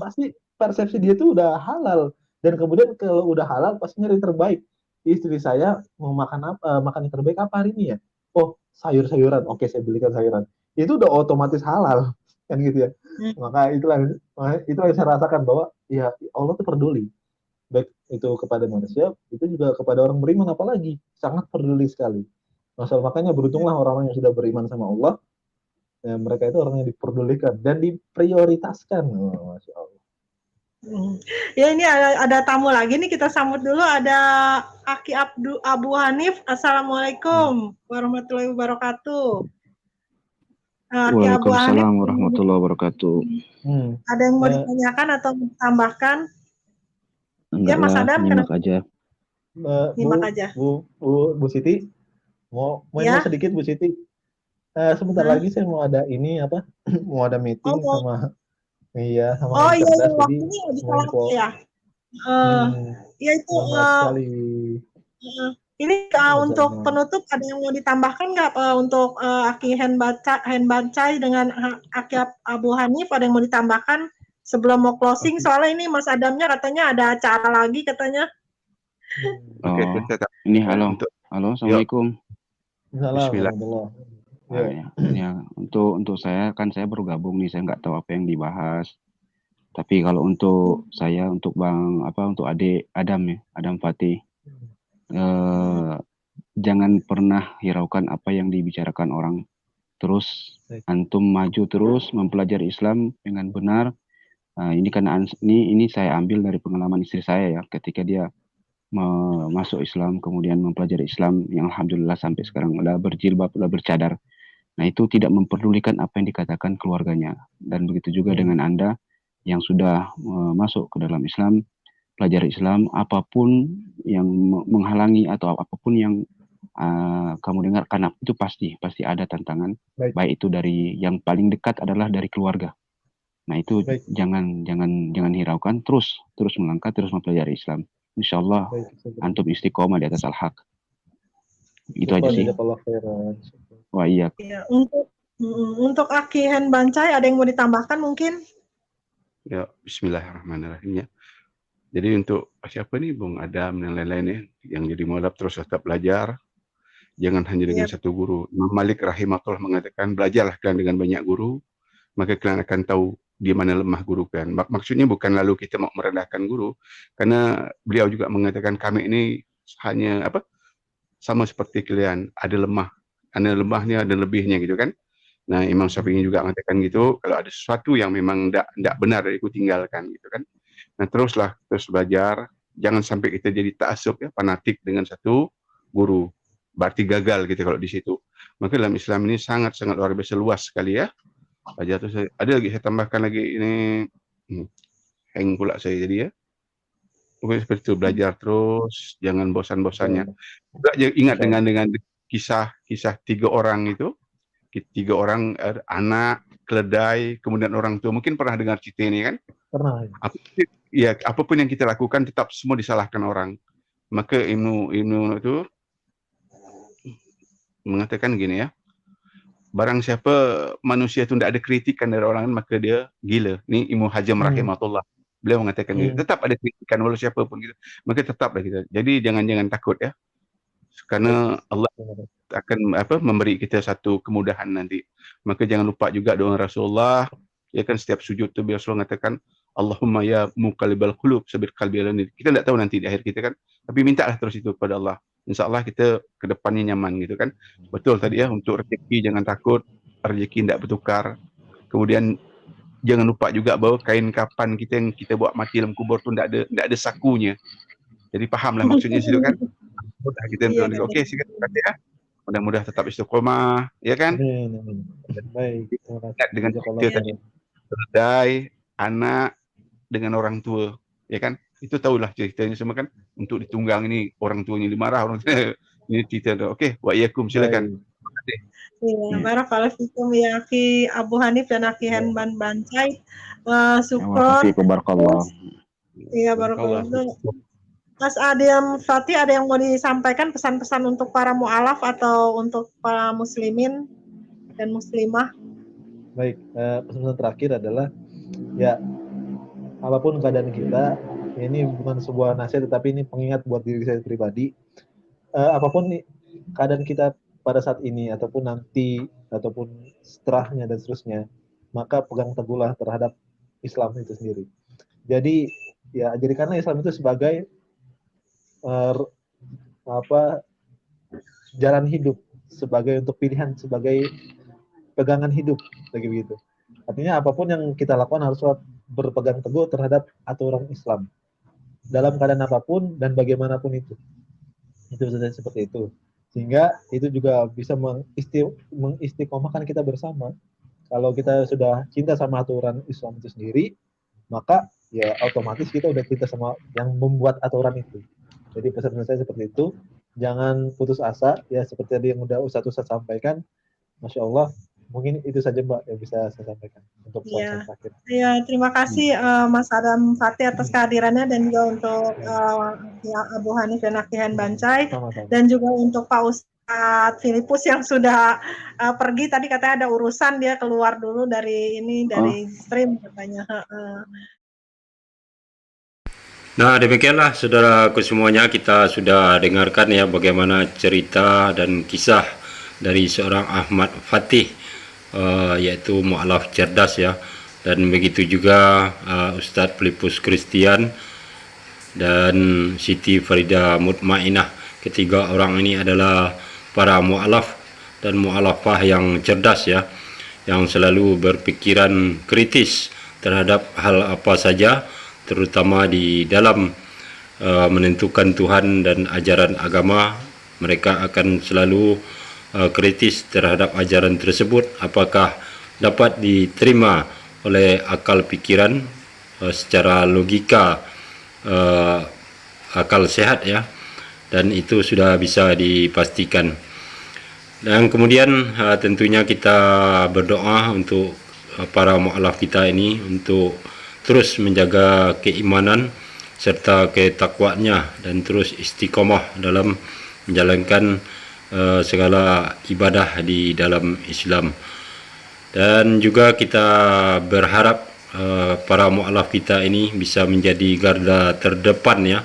Pasti persepsi dia itu udah halal, dan kemudian kalau udah halal pasti nyari terbaik. Istri saya mau makan apa? Makan yang terbaik apa hari ini ya? Oh, sayur-sayuran. Oke, saya belikan sayuran. Itu udah otomatis halal. Kan gitu ya. Maka itulah yang saya rasakan bahwa ya Allah tuh peduli, baik itu kepada manusia, itu juga kepada orang beriman, apalagi sangat peduli sekali. Makanya beruntunglah orang-orang yang sudah beriman sama Allah, ya, mereka itu orang yang diperdulikan dan diprioritaskan. Masya Allah. Ya, ini ada tamu lagi nih, kita sambut dulu. Ada Aki Abu Hanif. Assalamualaikum warahmatullahi wabarakatuh. Waalaikumsalam warahmatullahi wabarakatuh. Ada yang mau ditanyakan atau ditambahkan? Enggak ya, Mas Adam, nyimak aja. Nyimak aja. Bu Siti, mau sedikit Bu Siti. Sebentar lagi saya mau ada mau ada meeting sama sama cerdas, jadi ini bisa ya. Ya itu sekali. Ini untuk penutup ada yang mau ditambahkan nggak untuk Aki Henbancai dengan Aki Abu Hanif, ada yang mau ditambahkan sebelum mau closing? Soalnya ini Mas Adamnya katanya ada acara lagi katanya. Ini halo, assalamualaikum. Bismillah. Ya, untuk saya kan saya baru gabung nih, saya nggak tahu apa yang dibahas. Tapi kalau untuk saya, untuk untuk adik Adam ya, Adam Fatih, jangan pernah hiraukan apa yang dibicarakan orang. Terus antum maju terus mempelajari Islam dengan benar. Ini karena ini saya ambil dari pengalaman istri saya ya, ketika dia masuk Islam, kemudian mempelajari Islam, yang alhamdulillah sampai sekarang udah berjilbab, udah bercadar. Nah, itu tidak memperdulikan apa yang dikatakan keluarganya. Dan begitu juga dengan Anda yang sudah masuk ke dalam Islam, pelajari Islam, apapun yang menghalangi atau apapun yang kamu dengar, karena itu pasti ada tantangan. Baik itu dari yang paling dekat adalah dari keluarga. Nah, itu jangan hiraukan, terus melangkah, terus mempelajari Islam. Insyaallah antum istiqomah di atas al-haq. Itu aja sih. Wah, iya. Untuk Aki Henbancai ada yang mau ditambahkan mungkin? Ya, bismillahirrahmanirrahim ya. Jadi untuk siapa nih Bung Adam dan lain-lain yang jadi mualaf terus tetap belajar. Jangan hanya dengan satu guru. Imam Malik rahimahullah mengatakan, belajarlah kalian dengan banyak guru, maka kalian akan tahu di mana lemah guru kan. Maksudnya bukan lalu kita mau merendahkan guru, karena beliau juga mengatakan kami ini hanya sama seperti kalian, ada lemahnya, ada lebihnya gitu kan. Nah, Imam Syafi'i juga mengatakan gitu, kalau ada sesuatu yang memang tidak benar, itu tinggalkan gitu kan. Nah, terus belajar, jangan sampai kita jadi ta'assub ya, fanatik dengan satu guru. Berarti gagal gitu kalau di situ. Maka dalam Islam ini sangat-sangat luar biasa luas sekali ya. Belajar terus. Ada lagi saya tambahkan lagi ini, hang pula saya jadi ya. Pokoknya seperti itu, belajar terus, jangan bosan-bosannya. Juga ingat dengan kisah 3 orang itu, 3 orang anak, keledai, kemudian orang tua. Mungkin pernah dengar cerita ini kan? Pernah. Apapun yang kita lakukan tetap semua disalahkan orang. Maka Ibnu itu mengatakan gini ya, barang siapa manusia itu tidak ada kritikan dari orang lain, maka dia gila. Ini Ibnu Hajam rahimahullah. Beliau mengatakan gitu. Tetap ada kritikan walau siapapun gitu. Maka tetaplah kita. Jadi jangan takut ya. Karena Allah akan memberi kita satu kemudahan nanti. Maka jangan lupa juga doa Rasulullah. Ya kan, setiap sujud itu Rasulullah mengatakan, Allahumma ya muqallibal qulub sabit qalbi ala dinik. Kita tidak tahu nanti di akhir kita kan. Tapi mintalah terus itu kepada Allah. Insya Allah kita ke depannya nyaman gitu kan. Betul tadi ya, untuk rezeki jangan takut, rezeki tidak bertukar. Kemudian jangan lupa juga bahwa kain kapan kita yang kita buat mati dalam kubur tu tidak ada sakunya. Jadi pahamlah maksudnya situ kan. Mudah kita oke, silakan ya. Mudah-mudahan tetap istiqomah, ya kan? Baik. Dengan kita tadi, keledai, anak dengan orang tua, ya kan? Itu tahulah ceritanya semua kan. Untuk ditunggang ini orang tuanya dimarah, orang tua ini cerita. Oke, wa iyyakum, silakan. Iya, barakallahu fikum ya Aki Abu Hanif dan Aki Henbancai. Syukron. Iya, barakallahu. Mas Adam Fatih, ada yang mau disampaikan pesan-pesan untuk para mu'alaf atau untuk para muslimin dan muslimah? Baik, pesan terakhir adalah ya, apapun keadaan kita, ini bukan sebuah nasihat tetapi ini pengingat buat diri saya pribadi. Apapun keadaan kita pada saat ini ataupun nanti ataupun setelahnya dan seterusnya, maka pegang teguhlah terhadap Islam itu sendiri. Jadi ya, jadikanlah Islam itu sebagai jalan hidup, sebagai untuk pilihan, sebagai pegangan hidup, begitu. Artinya apapun yang kita lakukan harus berpegang teguh terhadap aturan Islam dalam keadaan apapun dan bagaimanapun itu seperti itu, sehingga itu juga bisa mengistiqomahkan kita bersama. Kalau kita sudah cinta sama aturan Islam itu sendiri, maka ya otomatis kita udah cinta sama yang membuat aturan itu. Jadi pesan saya seperti itu, jangan putus asa ya, seperti tadi yang udah Ustadz sampaikan, Masya Allah, Mungkin itu saja Mbak yang bisa saya sampaikan untuk Iya. pesan terakhir. Iya, terima kasih Mas Adam Fatih atas kehadirannya dan juga untuk ya, Abu Hanif dan Akihan Bancai dan juga untuk Pak Ustadz Filipus yang sudah pergi tadi katanya ada urusan dia keluar dulu dari ini dari stream katanya. Nah, demikianlah saudaraku semuanya, kita sudah dengarkan ya bagaimana cerita dan kisah dari seorang Ahmad Fatih, yaitu mu'alaf cerdas ya, dan begitu juga Ustadz Filipus Christian dan Siti Farida Mutmainah. Ketiga orang ini adalah para mu'alaf dan mu'alafah yang cerdas ya, yang selalu berpikiran kritis terhadap hal apa saja, terutama di dalam menentukan Tuhan dan ajaran agama. Mereka akan selalu kritis terhadap ajaran tersebut, apakah dapat diterima oleh akal pikiran secara logika, akal sehat ya, dan itu sudah bisa dipastikan. Dan kemudian tentunya kita berdoa untuk para mu'alaf kita ini untuk terus menjaga keimanan serta ketakwaannya dan terus istiqomah dalam menjalankan segala ibadah di dalam Islam. Dan juga kita berharap para mu'alaf kita ini bisa menjadi garda terdepan ya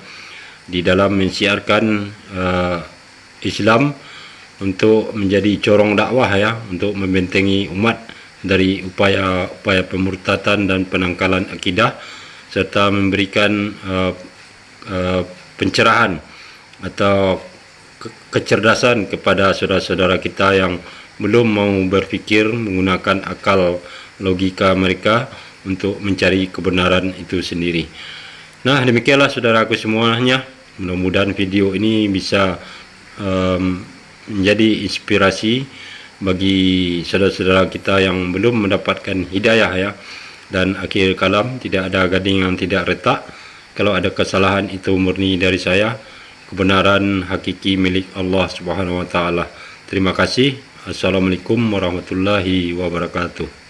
di dalam mensiarkan Islam, untuk menjadi corong dakwah ya, untuk membentengi umat dari upaya-upaya pemurtatan dan penangkalan akidah, serta memberikan pencerahan atau kecerdasan kepada saudara-saudara kita yang belum mau berpikir menggunakan akal logika mereka untuk mencari kebenaran itu sendiri. Nah, demikianlah saudaraku semuanya, mudah-mudahan video ini bisa menjadi inspirasi bagi saudara-saudara kita yang belum mendapatkan hidayah ya. Dan akhir kalam, tidak ada gading yang tidak retak. Kalau ada kesalahan itu murni dari saya, kebenaran hakiki milik Allah Subhanahu wa taala. Terima kasih. Assalamualaikum warahmatullahi wabarakatuh.